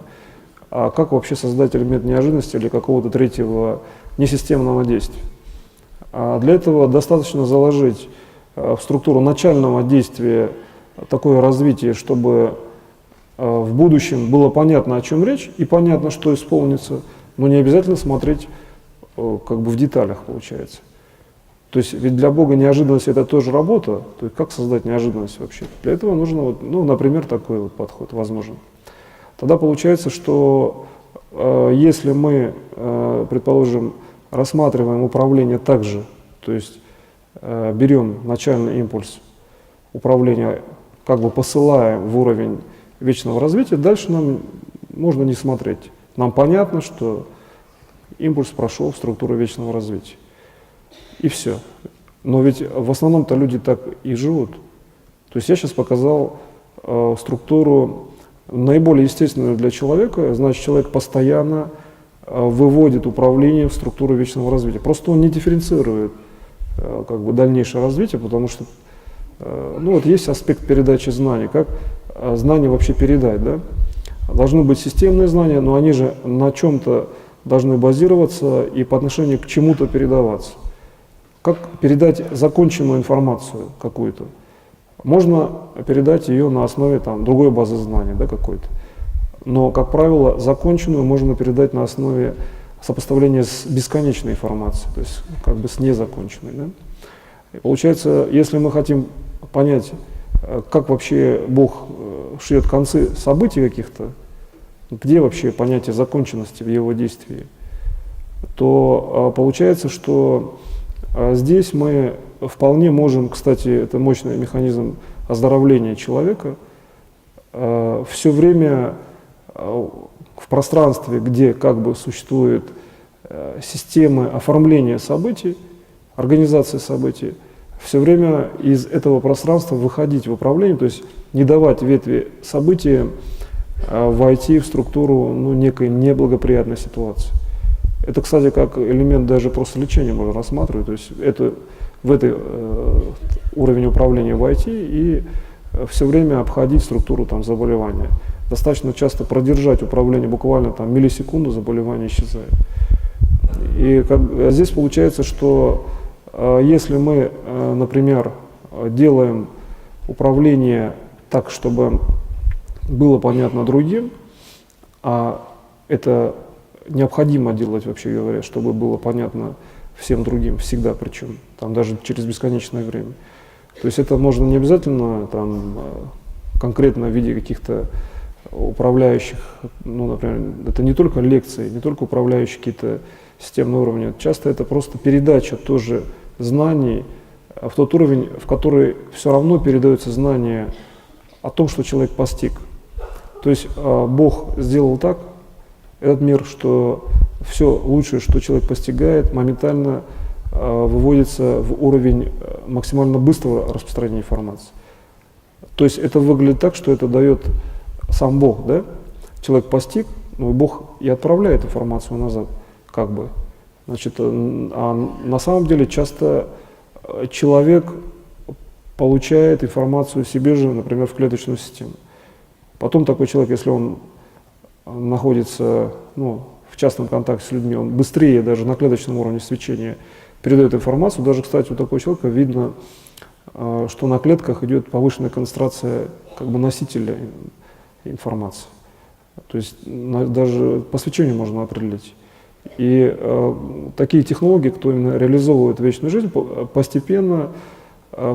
А как вообще создать элемент неожиданности или какого-то третьего несистемного действия? А для этого достаточно заложить в структуру начального действия такое развитие, чтобы в будущем было понятно, о чем речь, и понятно, что исполнится, но не обязательно смотреть как бы в деталях, получается. То есть ведь для Бога неожиданность — это тоже работа. То есть как создать неожиданность вообще? Для этого нужно, вот, ну, например, такой вот подход возможен. Тогда получается, что если мы, предположим, рассматриваем управление так же, то есть берем начальный импульс управления, как бы посылаем в уровень вечного развития, дальше нам можно не смотреть. Нам понятно, что импульс прошел в структуру вечного развития. И все. Но ведь в основном-то люди так и живут. То есть я сейчас показал структуру наиболее естественное для человека, значит, человек постоянно выводит управление в структуру вечного развития. Просто он не дифференцирует как бы дальнейшее развитие, потому что ну, вот есть аспект передачи знаний, как знания вообще передать, да? Должны быть системные знания, но они же на чем-то должны базироваться и по отношению к чему-то передаваться. Как передать законченную информацию какую-то? Можно передать ее на основе там, другой базы знаний, да, какой-то. Но, как правило, законченную можно передать на основе сопоставления с бесконечной информацией, то есть как бы с незаконченной. Да? И получается, если мы хотим понять, как вообще Бог шьет концы событий каких-то, где вообще понятие законченности в его действии, то получается, что здесь мы вполне можем, кстати, это мощный механизм оздоровления человека, все время в пространстве, где как бы существуют системы оформления событий, организации событий, все время из этого пространства выходить в управление, то есть не давать ветви события войти в структуру ну, некой неблагоприятной ситуации. Это, кстати, как элемент даже просто лечения можно рассматривать, то есть это в этой уровень управления войти и все время обходить структуру там, заболевания. Достаточно часто продержать управление, буквально там, миллисекунду, заболевание исчезает. И здесь получается, что если мы, например, делаем управление так, чтобы было понятно другим, а это необходимо делать, вообще говоря, чтобы было понятно всем другим, всегда причем, там даже через бесконечное время. То есть это можно не обязательно там, конкретно в виде каких-то управляющих, ну, например, это не только лекции, не только управляющие какие-то системные уровни, часто это просто передача тоже знаний в тот уровень, в который все равно передаются знания о том, что человек постиг. То есть Бог сделал так, этот мир, что все лучшее, что человек постигает, моментально выводится в уровень максимально быстрого распространения информации. То есть это выглядит так, что это дает сам Бог, да? Человек постиг, но Бог и отправляет информацию назад, как бы. Значит, а на самом деле часто человек получает информацию себе же, например, в клеточную систему. Потом такой человек, если он находится ну, в частном контакте с людьми, он быстрее даже на клеточном уровне свечения передает информацию. Даже, кстати, у такого человека видно, что на клетках идет повышенная концентрация как бы носителя информации. То есть даже по свечению можно определить. И такие технологии, кто именно реализовывает вечную жизнь, постепенно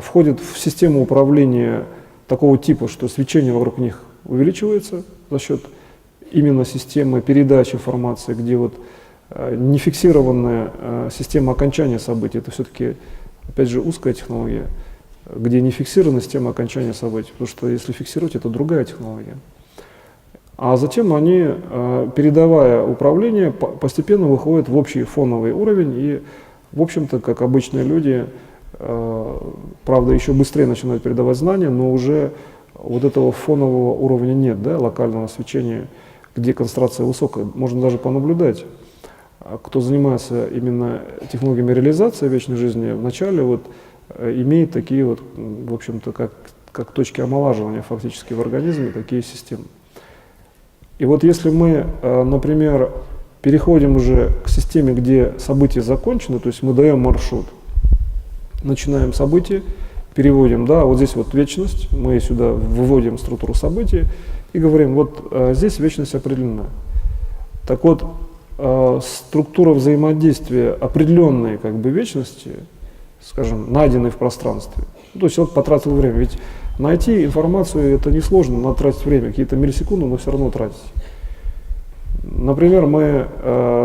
входят в систему управления такого типа, что свечение вокруг них увеличивается за счет именно системы передачи информации, где вот не фиксированная система окончания событий, это все-таки, опять же, узкая технология, где не фиксирована система окончания событий, потому что если фиксировать, это другая технология. А затем они, передавая управление, постепенно выходят в общий фоновый уровень и, в общем-то, как обычные люди, правда, еще быстрее начинают передавать знания, но уже вот этого фонового уровня нет, да, локального свечения, где концентрация высокая. Можно даже понаблюдать, кто занимается именно технологиями реализации вечной жизни, вначале вот имеет такие вот, в общем-то, как точки омолаживания фактически в организме, такие системы. И вот если мы, например, переходим уже к системе, где события закончены, то есть мы даем маршрут, начинаем события, переводим, да, вот здесь вот вечность, мы сюда выводим структуру событий и говорим, вот здесь вечность определена. Так вот, структура взаимодействия определенной как бы вечности, скажем, найденной в пространстве, ну, то есть человек потратил время, ведь найти информацию это несложно, надо тратить время, какие-то миллисекунды, но все равно тратить. Например, мы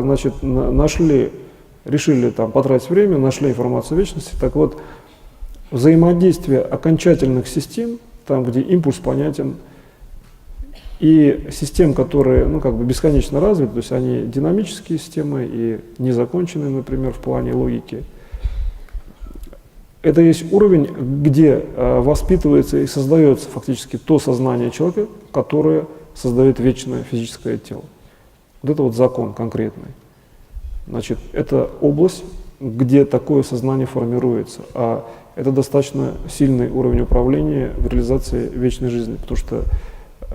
значит, решили там, потратить время, нашли информацию вечности, так вот, взаимодействие окончательных систем, там, где импульс понятен, и систем, которые ну, как бы бесконечно развиты, то есть они динамические системы и незаконченные, например, в плане логики. Это есть уровень, где воспитывается и создается фактически то сознание человека, которое создает вечное физическое тело. Вот это вот закон конкретный. Значит, это область, где такое сознание формируется, а это достаточно сильный уровень управления в реализации вечной жизни, потому что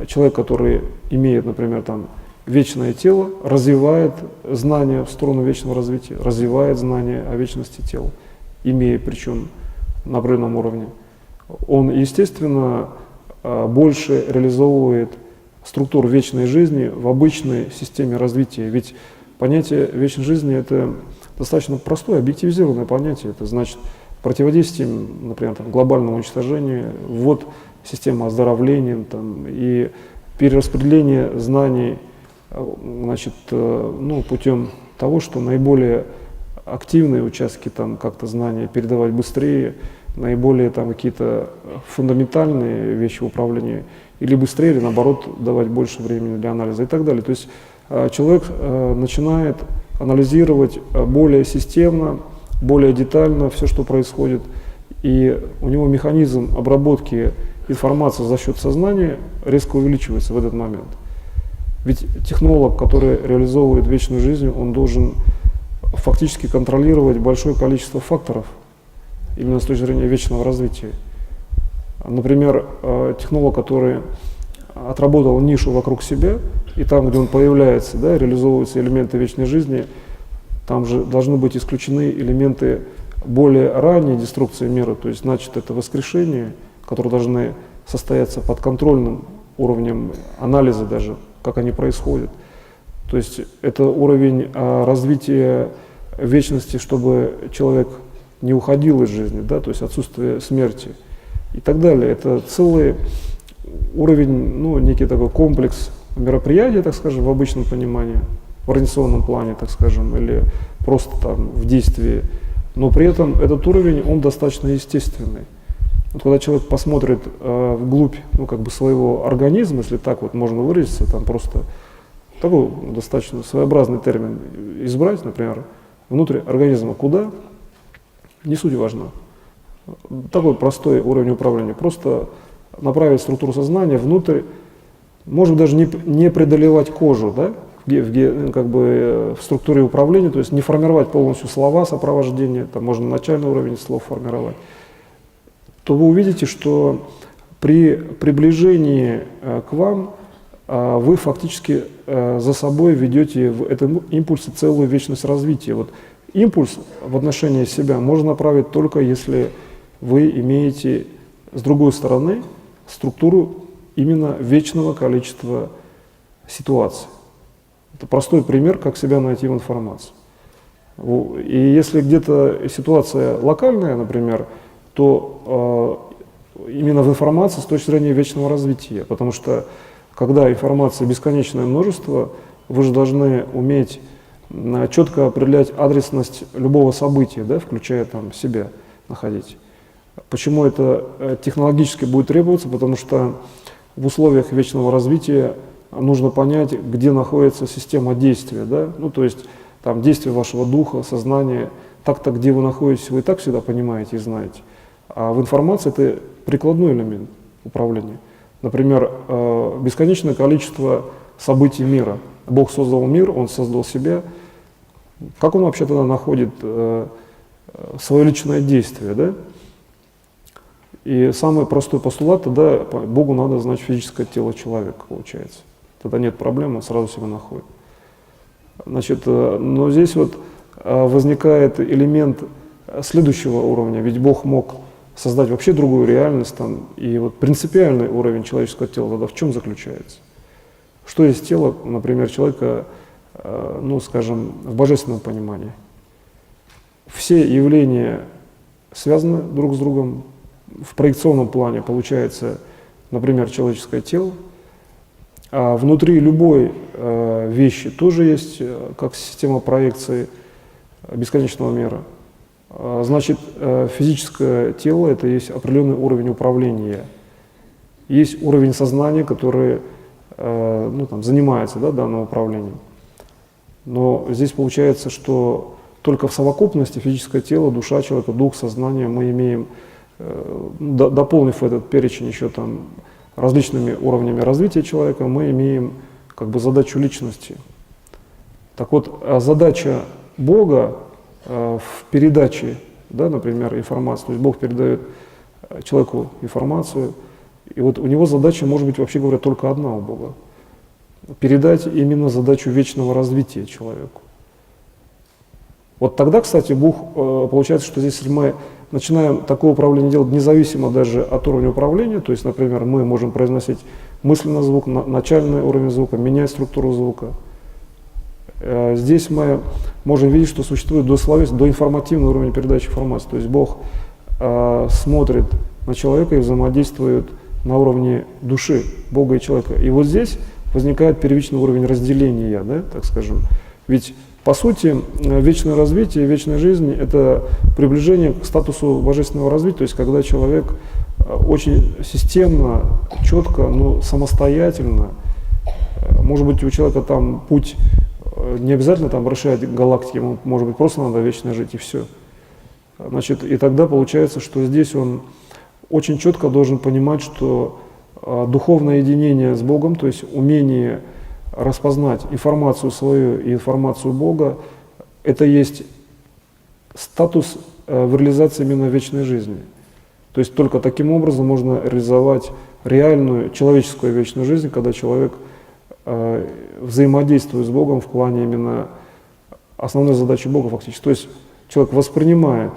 человек, который имеет, например, там, вечное тело, развивает знания в сторону вечного развития, развивает знания о вечности тела, имея причем на определенном уровне. Он, естественно, больше реализовывает структуру вечной жизни в обычной системе развития. Ведь понятие вечной жизни – это достаточно простое, объективизированное понятие. Это значит противодействие, например, там, глобальному уничтожению, ввод системы оздоровления там, и перераспределение знаний, значит, ну, путем того, что наиболее активные участки там, как-то знания передавать быстрее, наиболее там какие-то фундаментальные вещи в управлении или быстрее, или наоборот давать больше времени для анализа и так далее. То есть человек начинает анализировать более системно, более детально все, что происходит, и у него механизм обработки информации за счет сознания резко увеличивается в этот момент. Ведь технолог, который реализовывает вечную жизнь, он должен фактически контролировать большое количество факторов, именно с точки зрения вечного развития. Например, технолог, который отработал нишу вокруг себя, и там, где он появляется, да, реализовываются элементы вечной жизни, там же должны быть исключены элементы более ранней деструкции мира, то есть, значит, это воскрешение, которые должны состояться под контрольным уровнем анализа даже, как они происходят. То есть это уровень развития вечности, чтобы человек не уходил из жизни, да, то есть отсутствие смерти и так далее. Это целый уровень, ну, некий такой комплекс мероприятий, так скажем, в обычном понимании, в организационном плане, так скажем, или просто там в действии. Но при этом этот уровень, он достаточно естественный. Вот когда человек посмотрит вглубь, ну, как бы своего организма, если так вот можно выразиться, там просто такой достаточно своеобразный термин избрать, например, внутрь организма куда, не суть важна. Такой простой уровень управления. Просто направить структуру сознания внутрь, может даже не преодолевать кожу, да, как бы в структуре управления, то есть не формировать полностью слова сопровождения, там можно начальный уровень слов формировать, то вы увидите, что при приближении к вам вы фактически за собой ведете в этом импульсе целую вечность развития. Вот импульс в отношении себя можно направить только если вы имеете с другой стороны структуру именно вечного количества ситуаций. Это простой пример, как себя найти в информации. И если где-то ситуация локальная, например, то именно в информации с точки зрения вечного развития, потому что когда информации бесконечное множество, вы же должны уметь четко определять адресность любого события, да, включая там себя находить. Почему это технологически будет требоваться? Потому что в условиях вечного развития нужно понять, где находится система действия, да? Ну, то есть там действие вашего духа, сознания, так-то, где вы находитесь, вы и так всегда понимаете и знаете. А в информации это прикладной элемент управления. Например, бесконечное количество событий мира. Бог создал мир, Он создал себя. Как Он вообще тогда находит свое личное действие, да? И самый простой постулат, тогда Богу надо, значит, физическое тело человека, получается. Тогда нет проблем, Он сразу себя находит. Значит, но здесь вот возникает элемент следующего уровня, ведь Бог мог создать вообще другую реальность, там, и вот принципиальный уровень человеческого тела тогда в чем заключается? Что есть тело, например, человека, ну, скажем, в божественном понимании? Все явления связаны друг с другом. В проекционном плане получается, например, человеческое тело, а внутри любой вещи тоже есть как система проекции бесконечного мира. Значит, физическое тело – это есть определенный уровень управления. Есть уровень сознания, который ну, там, занимается, да, данным управлением. Но здесь получается, что только в совокупности физическое тело, душа человека, дух, сознание мы имеем, дополнив этот перечень еще там различными уровнями развития человека, мы имеем как бы задачу личности. Так вот, задача Бога в передаче, да, например, информации, то есть Бог передает человеку информацию, и вот у него задача может быть, вообще говоря, только одна у Бога. Передать именно задачу вечного развития человеку. Вот тогда, кстати, Бог, получается, что здесь мы начинаем такое управление делать независимо даже от уровня управления, то есть, например, мы можем произносить мысленно звук, начальный уровень звука, менять структуру звука. Здесь мы можем видеть, что существует доинформативный уровень передачи информации, то есть Бог смотрит на человека и взаимодействует на уровне души Бога и человека. И вот здесь возникает первичный уровень разделения, да, так скажем. Ведь по сути, вечное развитие, вечная жизнь – это приближение к статусу божественного развития, то есть когда человек очень системно, четко, но самостоятельно, может быть, у человека там путь не обязательно там расширять галактики, ему, может быть, просто надо вечно жить и все. Значит, и тогда получается, что здесь он очень четко должен понимать, что духовное единение с Богом, то есть умение распознать информацию свою и информацию Бога, это есть статус в реализации именно вечной жизни. То есть только таким образом можно реализовать реальную человеческую вечную жизнь, когда человек взаимодействует с Богом в плане именно основной задачи Бога фактически. То есть человек воспринимает,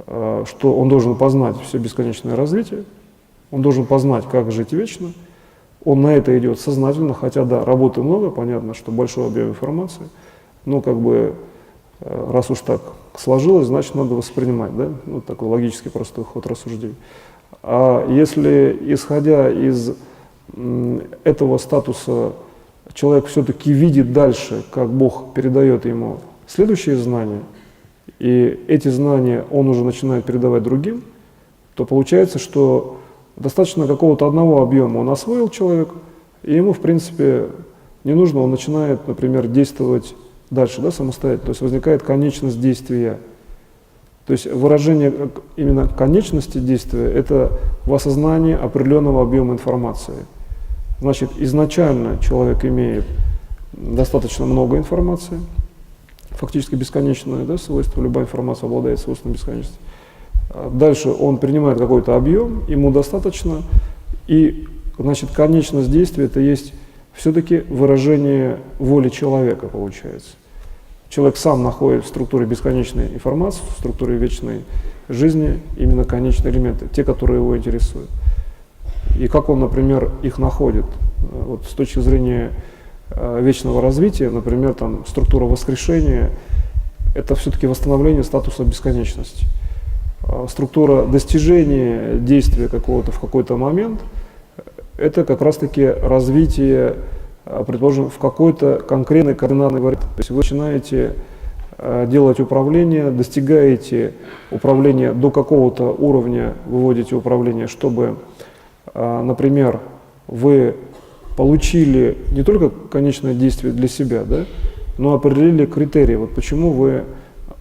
что он должен познать все бесконечное развитие, он должен познать, как жить вечно. Он на это идет сознательно, хотя да, работы много, понятно, что большой объем информации, но как бы раз уж так сложилось, значит надо воспринимать, да, ну такой логический простой ход рассуждений. А если исходя из этого статуса человек все-таки видит дальше, как Бог передает ему следующие знания, и эти знания он уже начинает передавать другим, то получается, что достаточно какого-то одного объема он освоил человек, и ему, в принципе, не нужно, он начинает, например, действовать дальше, да, самостоятельно. То есть возникает конечность действия. То есть выражение именно конечности действия – это в осознании определенного объема информации. Значит, изначально человек имеет достаточно много информации, фактически бесконечное, да, свойство, любая информация обладает свойством бесконечности. Дальше он принимает какой-то объем, ему достаточно, и, значит, конечность действия – это есть все-таки выражение воли человека, получается. Человек сам находит в структуре бесконечной информации, в структуре вечной жизни именно конечные элементы, те, которые его интересуют. И как он, например, их находит? Вот с точки зрения вечного развития, например, там, структура воскрешения – это все-таки восстановление статуса бесконечности. Структура достижения действия какого-то в какой-то момент – это как раз-таки развитие, предположим, в какой-то конкретной координатной варианте. То есть вы начинаете делать управление, достигаете управления до какого-то уровня, выводите управление, чтобы, например, вы получили не только конечное действие для себя, да, но определили критерии, вот почему вы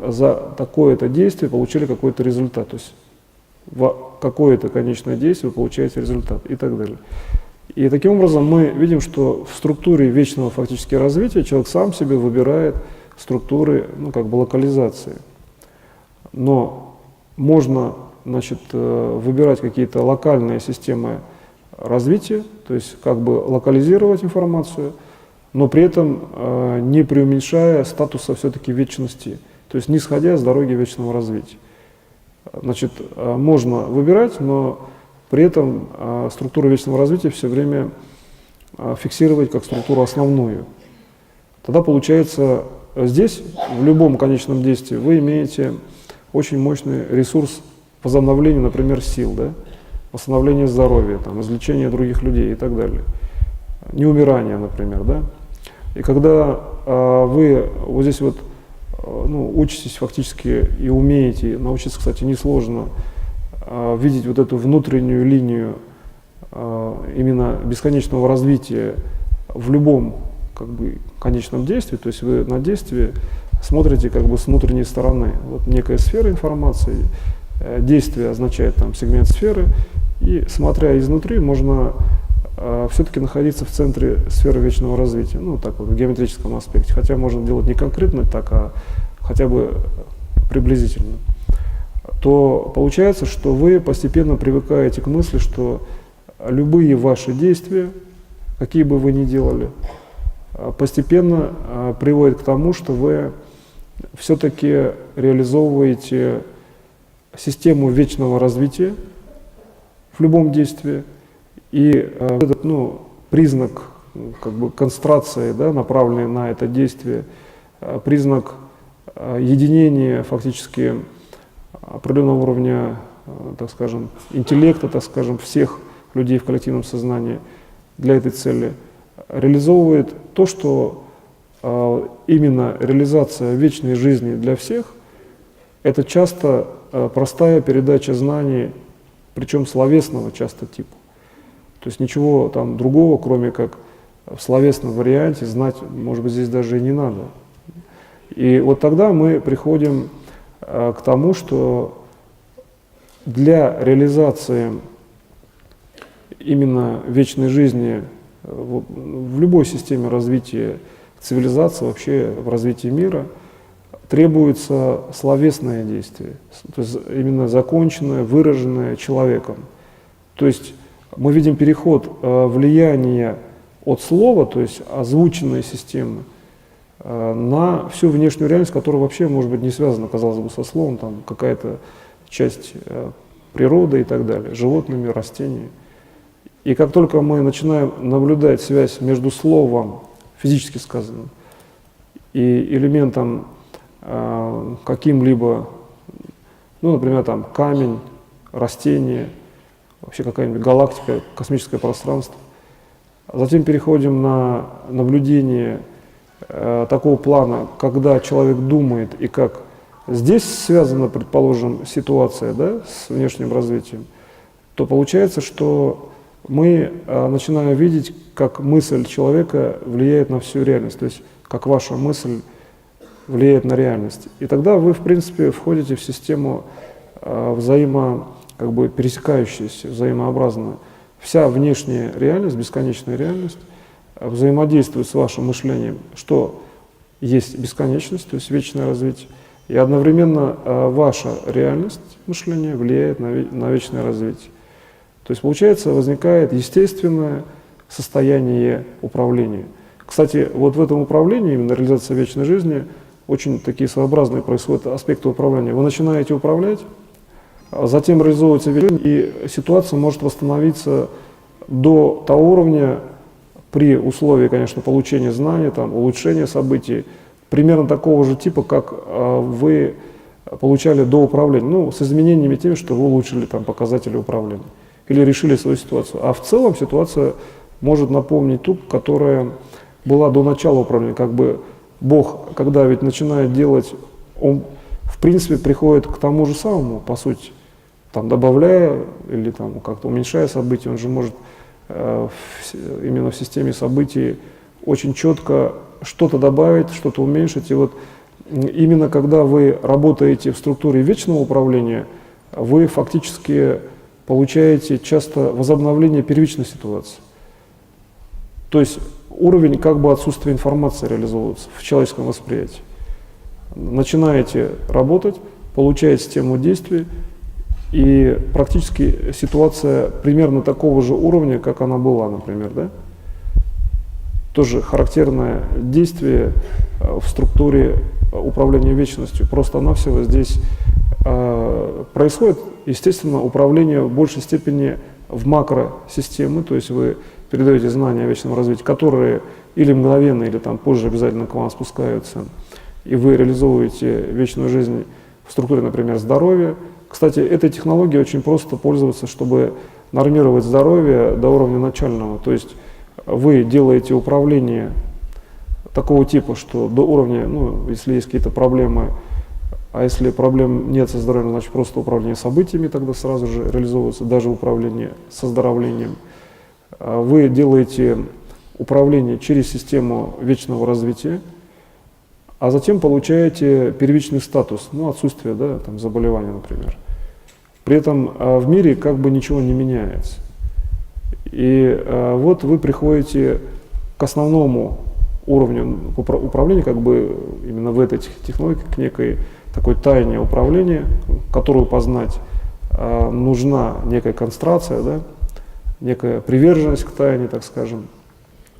за такое-то действие получили какой-то результат, то есть в какое-то конечное действие вы получаете результат и так далее. И таким образом мы видим, что в структуре вечного фактически развития человек сам себе выбирает структуры, ну, как бы локализации. Но можно, значит, выбирать какие-то локальные системы развития, то есть как бы локализировать информацию, но при этом не преуменьшая статуса все-таки вечности, то есть не сходя с дороги вечного развития. Значит, можно выбирать, но при этом структуру вечного развития все время фиксировать как структуру основную. Тогда получается, здесь, в любом конечном действии, вы имеете очень мощный ресурс возобновления, например, сил, да? Восстановления здоровья, там, излечения других людей и так далее. Неумирание, например. Да? И когда вы вот здесь вот, ну, учитесь фактически и умеете, научиться, кстати, несложно, видеть вот эту внутреннюю линию именно бесконечного развития в любом, как бы, конечном действии, то есть вы на действие смотрите как бы с внутренней стороны. Вот некая сфера информации, действие означает там сегмент сферы, И смотря изнутри, можно все-таки находиться в центре сферы вечного развития, ну так вот в геометрическом аспекте, хотя можно делать не конкретно так, а хотя бы приблизительно, то получается, что вы постепенно привыкаете к мысли, что любые ваши действия, какие бы вы ни делали, постепенно приводят к тому, что вы все-таки реализовываете систему вечного развития в любом действии. И этот признак как бы концентрации, да, направленный на это действие, признак единения фактически определенного уровня, так скажем, интеллекта, так скажем, всех людей в коллективном сознании для этой цели, реализовывает то, что именно реализация вечной жизни для всех – это часто простая передача знаний, причем словесного часто типа. То есть ничего там другого, кроме как в словесном варианте, знать, может быть, здесь даже и не надо. И вот тогда мы приходим к тому, что для реализации именно вечной жизни в любой системе развития цивилизации, вообще в развитии мира, требуется словесное действие, то есть именно законченное, выраженное человеком. То есть мы видим переход влияния от слова, то есть озвученной системы, на всю внешнюю реальность, которая вообще, может быть, не связана, казалось бы, со словом, там какая-то часть природы и так далее, животными, растениями. И как только мы начинаем наблюдать связь между словом, физически сказанным, и элементом каким-либо, ну, например, там камень, растение, вообще какая-нибудь галактика, космическое пространство, затем переходим на наблюдение такого плана, когда человек думает и как здесь связана, предположим, ситуация, да, с внешним развитием, то получается, что мы начинаем видеть, как мысль человека влияет на всю реальность, то есть как ваша мысль влияет на реальность. И тогда вы, в принципе, входите в систему как бы пересекающуюся, взаимообразную. Вся внешняя реальность, бесконечная реальность, взаимодействует с вашим мышлением, что есть бесконечность, то есть вечное развитие, и одновременно ваша реальность мышления влияет на вечное развитие. То есть, получается, возникает естественное состояние управления. Кстати, вот в этом управлении, именно реализация вечной жизни, очень такие своеобразные происходят аспекты управления. Вы начинаете управлять, затем реализовывается вечная жизнь, и ситуация может восстановиться до того уровня, при условии, конечно, получения знаний, там, улучшения событий, примерно такого же типа, как вы получали до управления, ну, с изменениями теми, что вы улучшили там показатели управления или решили свою ситуацию. А в целом ситуация может напомнить ту, которая была до начала управления. Как бы Бог, когда ведь начинает делать, Он в принципе приходит к тому же самому, по сути, там, добавляя или там, как-то уменьшая события, Он же может именно в системе событий очень четко что-то добавить, что-то уменьшить. И вот именно когда вы работаете в структуре вечного управления, вы фактически получаете часто возобновление первичной ситуации. То есть уровень как бы отсутствия информации реализовывается в человеческом восприятии. Начинаете работать, получаете систему действий, и практически ситуация примерно такого же уровня, как она была, например, да? Тоже характерное действие в структуре управления вечностью. Просто-навсего здесь происходит, естественно, управление в большей степени в макросистемы, то есть вы передаете знания о вечном развитии, которые или мгновенно, или там позже обязательно к вам спускаются, и вы реализовываете вечную жизнь в структуре, например, здоровья. Кстати, этой технологией очень просто пользоваться, чтобы нормировать здоровье до уровня начального. То есть вы делаете управление такого типа, что до уровня, ну, если есть какие-то проблемы, а если проблем нет со здоровьем, значит просто управление событиями тогда сразу же реализовывается, даже управление со оздоровлением. Вы делаете управление через систему вечного развития, а затем получаете первичный статус, ну, отсутствие, да, там, заболевания, например. При этом в мире как бы ничего не меняется. И вот вы приходите к основному уровню управления, как бы именно в этой технологии, к некой такой тайне управления, которую познать нужна некая концентрация, да, некая приверженность к тайне, так скажем.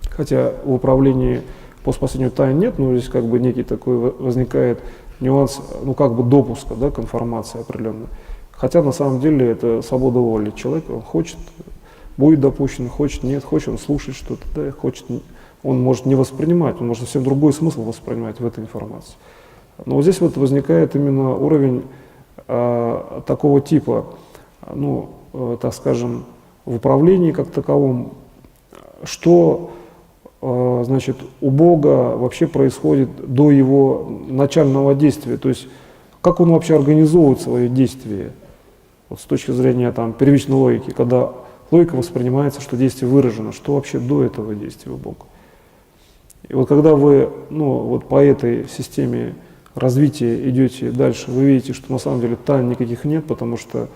Хотя в управлении по спасению тайн нет, но здесь как бы некий такой возникает нюанс, ну как бы допуска, да, к информации определенной. Хотя на самом деле это свобода воли человека, он хочет, будет допущен, хочет, нет, хочет он слушать что-то, да, хочет, он может не воспринимать, он может совсем другой смысл воспринимать в этой информации. Но вот здесь вот возникает именно уровень такого типа, ну, так скажем, в управлении как таковом, что, значит, у Бога вообще происходит до его начального действия, то есть как он вообще организовывает свои действия, вот с точки зрения там, первичной логики, когда логика воспринимается, что действие выражено, что вообще до этого действия у Бога. И вот когда вы, ну, вот по этой системе развития идете дальше, вы видите, что на самом деле тайн никаких нет, потому что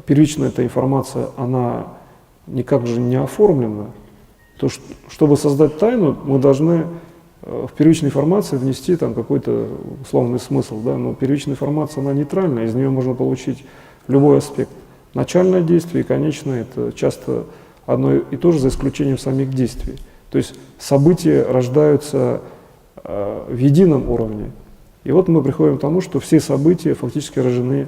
первичная эта информация, она никак же не оформлена. То, чтобы создать тайну, мы должны в первичной информации внести там какой-то условный смысл, да? Но первичная информация, она нейтральная, из нее можно получить любой аспект. Начальное действие и конечное – это часто одно и то же, за исключением самих действий. То есть события рождаются в едином уровне. И вот мы приходим к тому, что все события фактически рождены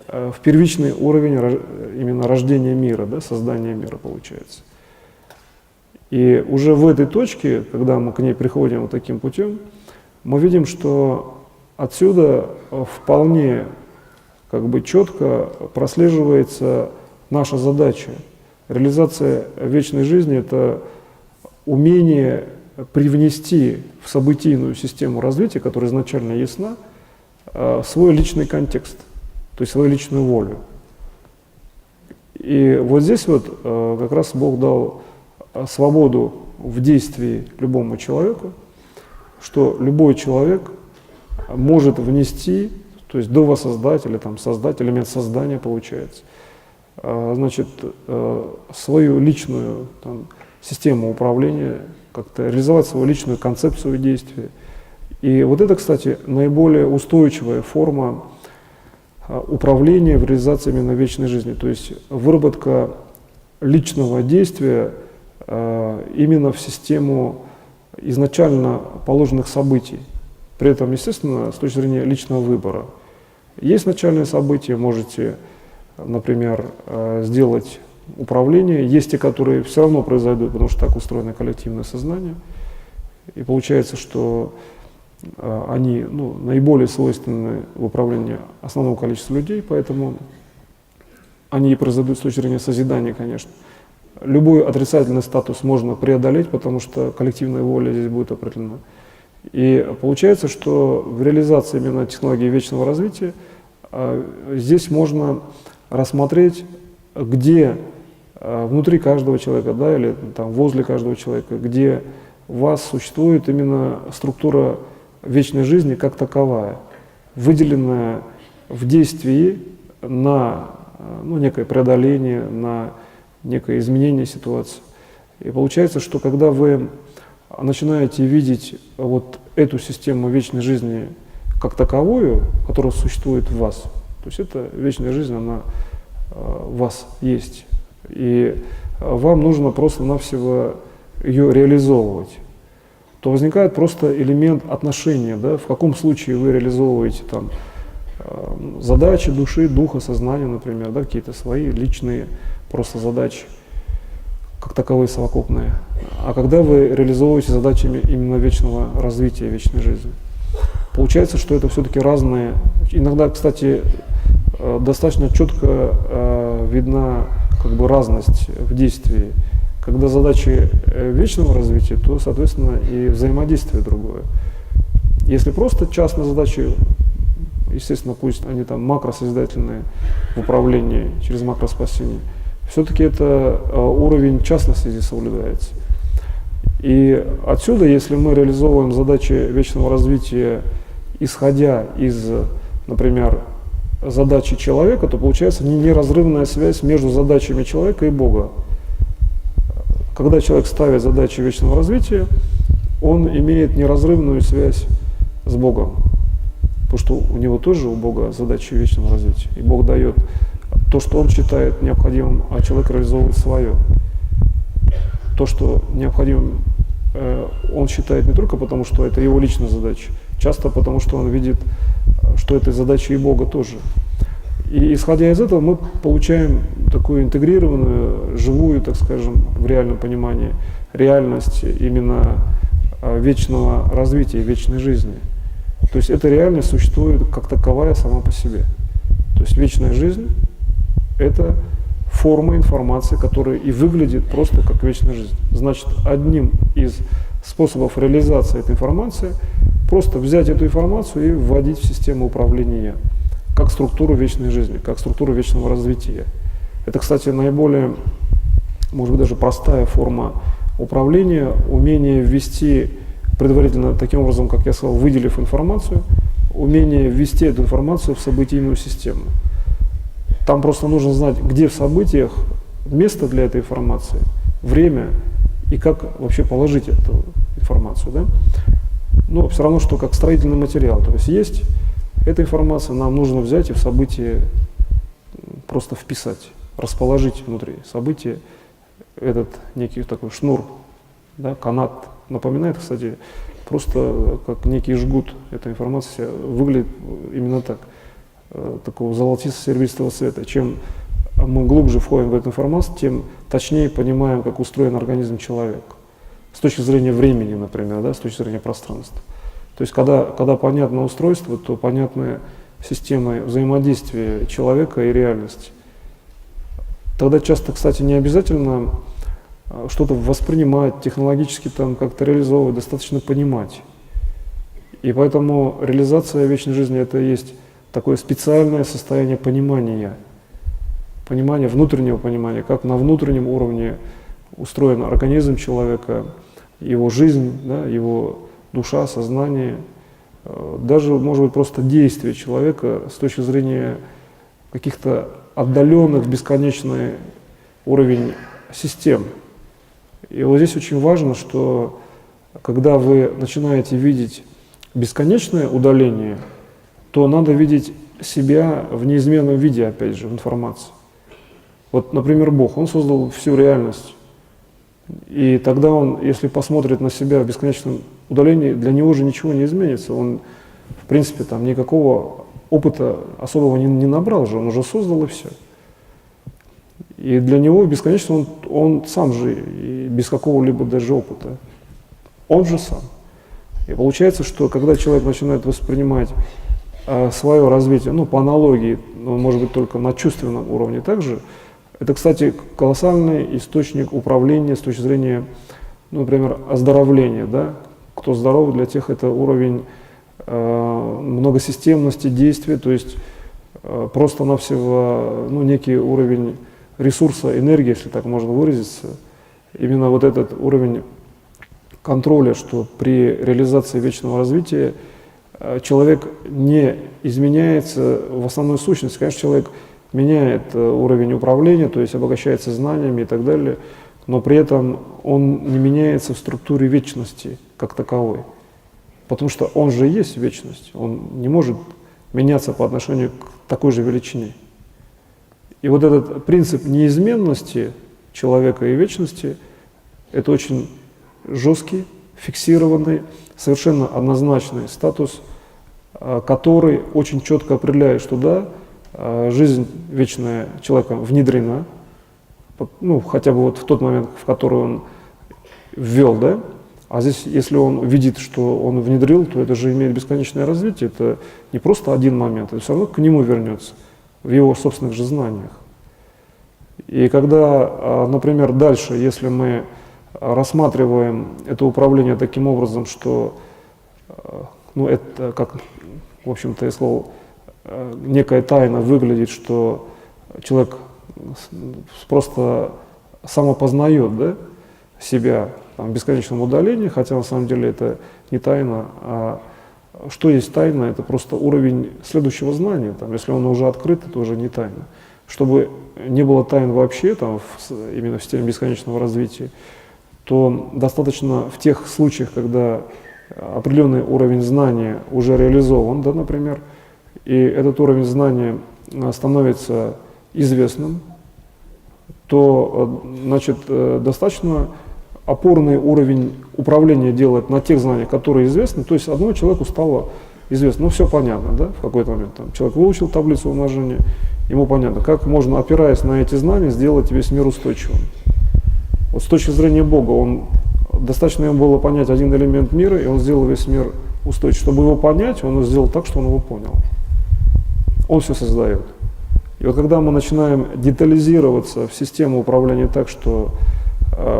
в первичный уровень именно рождения мира, да, создания мира получается. И уже в этой точке, когда мы к ней приходим вот таким путем, мы видим, что отсюда вполне как бы четко прослеживается наша задача. Реализация вечной жизни – это умение привнести в событийную систему развития, которая изначально ясна, свой личный контекст, то есть свою личную волю. И вот здесь вот как раз Бог дал свободу в действии любому человеку, что любой человек может внести, то есть довоссоздать или там создать, элемент создания получается, значит, свою личную там, систему управления, как-то реализовать свою личную концепцию действия. И вот это, кстати, наиболее устойчивая форма управления в реализации именно вечной жизни, то есть выработка личного действия именно в систему изначально положенных событий. При этом, естественно, с точки зрения личного выбора. Есть начальные события, можете, например, сделать управление. Есть те, которые все равно произойдут, потому что так устроено коллективное сознание. И получается, что они наиболее свойственны в управлении основному количеству людей, поэтому они и произойдут с точки зрения созидания, конечно. Любой отрицательный статус можно преодолеть, потому что коллективная воля здесь будет определена. И получается, что в реализации именно технологии вечного развития здесь можно рассмотреть, где внутри каждого человека, да, или там возле каждого человека, где у вас существует именно структура вечной жизни как таковая, выделенная в действии на некое преодоление, на некое изменение ситуации. И получается, что когда вы начинаете видеть вот эту систему вечной жизни как таковую, которая существует в вас, то есть эта вечная жизнь, она в вас есть, и вам нужно просто-навсего ее реализовывать, то возникает просто элемент отношения, да, в каком случае вы реализовываете там задачи души, духа, сознания, например, да, какие-то свои личные просто задачи, как таковые совокупные. А когда вы реализовываете задачами именно вечного развития, вечной жизни, получается, что это все-таки разные. Иногда, кстати, достаточно четко видна как бы разность в действии. Когда задачи вечного развития, то, соответственно, и взаимодействие другое. Если просто частные задачи, естественно, пусть они там макросозидательные в управлении через макроспасение, все-таки это уровень частности здесь соблюдается. И отсюда, если мы реализовываем задачи вечного развития, исходя из, например, задачи человека, то получается неразрывная связь между задачами человека и Бога. Когда человек ставит задачи вечного развития, он имеет неразрывную связь с Богом. Потому что у него тоже, у Бога, задачи вечного развития. И Бог дает то, что он считает необходимым, а человек реализовывает свое. То, что необходимым, он считает не только потому, что это его личная задача, часто потому, что он видит, что это задача и Бога тоже. И исходя из этого мы получаем такую интегрированную, живую, так скажем, в реальном понимании, реальность именно вечного развития, вечной жизни. То есть эта реальность существует как таковая сама по себе. То есть вечная жизнь – это форма информации, которая и выглядит просто как вечная жизнь. Значит, одним из способов реализации этой информации просто взять эту информацию и вводить в систему управления как структуру вечной жизни, как структуру вечного развития. Это, кстати, наиболее, может быть, даже простая форма управления, умение ввести предварительно, таким образом, как я сказал, выделив информацию, умение ввести эту информацию в событийную систему. Там просто нужно знать, где в событиях место для этой информации, время и как вообще положить эту информацию. Да? Но все равно, что как строительный материал. То есть эта информация, нам нужно взять и в событие просто вписать, расположить внутри события этот некий такой шнур, да, канат. Напоминает, кстати, просто как некий жгут. Эта информация выглядит именно так, такого золотисто-серебристого цвета. Чем мы глубже входим в эту информацию, тем точнее понимаем, как устроен организм человека. С точки зрения времени, например, да, с точки зрения пространства. То есть, когда понятно устройство, то понятны системы взаимодействия человека и реальности. Тогда часто, кстати, не обязательно что-то воспринимать, технологически там как-то реализовывать, достаточно понимать. И поэтому реализация вечной жизни – это и есть такое специальное состояние понимания, внутреннего понимания, как на внутреннем уровне устроен организм человека, его жизнь, да, его душа, сознание, даже, может быть, просто действие человека с точки зрения каких-то отдаленных, бесконечный уровень систем. И вот здесь очень важно, что когда вы начинаете видеть бесконечное удаление, то надо видеть себя в неизменном виде, опять же, в информации. Вот, например, Бог, Он создал всю реальность. И тогда Он, если посмотрит на себя в бесконечном удалении, для Него же ничего не изменится. Он, в принципе, там никакого опыта особого не набрал же, Он уже создал и все. И для Него бесконечно он сам же, и без какого-либо даже опыта. Он же сам. И получается, что когда человек начинает воспринимать свое развитие, по аналогии, может быть, только на чувственном уровне также, это, кстати, колоссальный источник управления с точки зрения, например, оздоровления. Да? Кто здоров, для тех это уровень многосистемности действия, то есть просто-навсего некий уровень ресурса, энергии, если так можно выразиться. Именно вот этот уровень контроля, что при реализации вечного развития человек не изменяется в основной сущности. Конечно, человек меняет уровень управления, то есть обогащается знаниями и так далее, но при этом он не меняется в структуре вечности как таковой. Потому что он же и есть вечность, он не может меняться по отношению к такой же величине. И вот этот принцип неизменности человека и вечности – это очень жесткий, фиксированный, совершенно однозначный статус, который очень четко определяет, что да, жизнь вечная человека внедрена, хотя бы вот в тот момент, в который он ввел, да, а здесь, если он видит, что он внедрил, то это же имеет бесконечное развитие, это не просто один момент, это все равно к нему вернется, в его собственных же знаниях. И когда, например, дальше, если мы рассматриваем это управление таким образом, что, это как, в общем-то, я сказал, некая тайна выглядит, что человек просто самопознает, да, себя в бесконечном удалении, хотя на самом деле это не тайна, а что есть тайна, это просто уровень следующего знания. Там, если он уже открыт, это уже не тайна. Чтобы не было тайн вообще, там, именно в системе бесконечного развития, то достаточно в тех случаях, когда определенный уровень знания уже реализован, да, например, и этот уровень знания становится известным, то, значит, достаточно опорный уровень управления делать на тех знаниях, которые известны. То есть одному человеку стало известно, ну все понятно, да, в какой-то момент. Там, человек выучил таблицу умножения, ему понятно, как можно, опираясь на эти знания, сделать весь мир устойчивым. Вот с точки зрения Бога, достаточно ему было понять один элемент мира, и он сделал весь мир устойчивым. Чтобы его понять, он сделал так, что он его понял. Он все создает. И вот когда мы начинаем детализироваться в систему управления так, что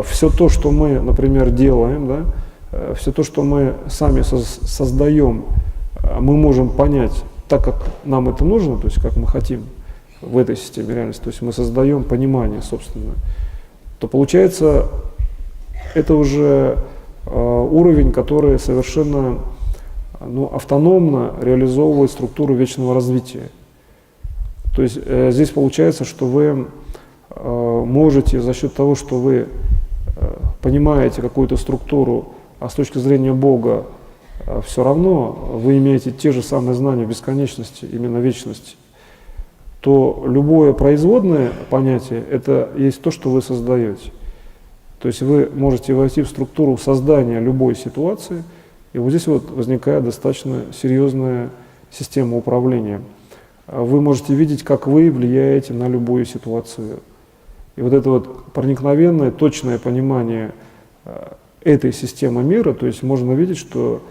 все то, что мы, например, делаем, да, все то, что мы сами создаем, мы можем понять так, как нам это нужно, то есть как мы хотим в этой системе реальности, то есть мы создаем понимание собственное, то получается это уже уровень, который совершенно автономно реализовывает структуру вечного развития. То есть здесь получается, что вы можете за счет того, что вы понимаете какую-то структуру, а с точки зрения Бога все равно вы имеете те же самые знания бесконечности, именно вечности, то любое производное понятие – это есть то, что вы создаете. То есть вы можете войти в структуру создания любой ситуации, и вот здесь вот возникает достаточно серьезная система управления. Вы можете видеть, как вы влияете на любую ситуацию. И вот это вот проникновенное, точное понимание этой системы мира, то есть можно видеть, что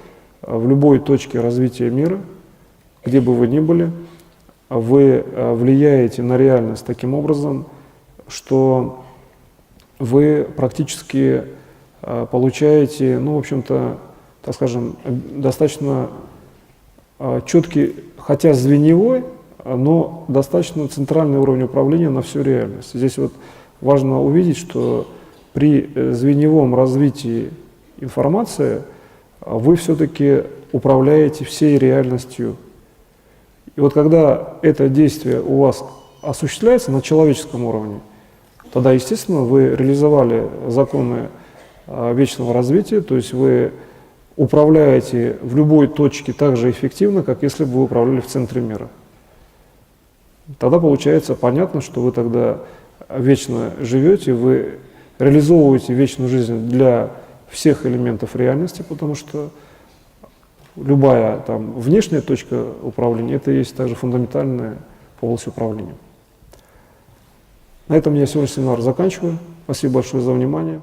в любой точке развития мира, где бы вы ни были, вы влияете на реальность таким образом, что вы практически получаете, в общем-то, так скажем, достаточно четкий, хотя звеньевой, но достаточно центральный уровень управления на всю реальность. Здесь вот важно увидеть, что при звеньевом развитии информации вы все-таки управляете всей реальностью. И вот когда это действие у вас осуществляется на человеческом уровне, тогда, естественно, вы реализовали законы вечного развития, то есть вы управляете в любой точке так же эффективно, как если бы вы управляли в центре мира. Тогда получается понятно, что вы тогда вечно живете, вы реализовываете вечную жизнь для всех элементов реальности, потому что любая там внешняя точка управления – это есть также фундаментальная область управления. На этом я сегодня семинар заканчиваю. Спасибо большое за внимание.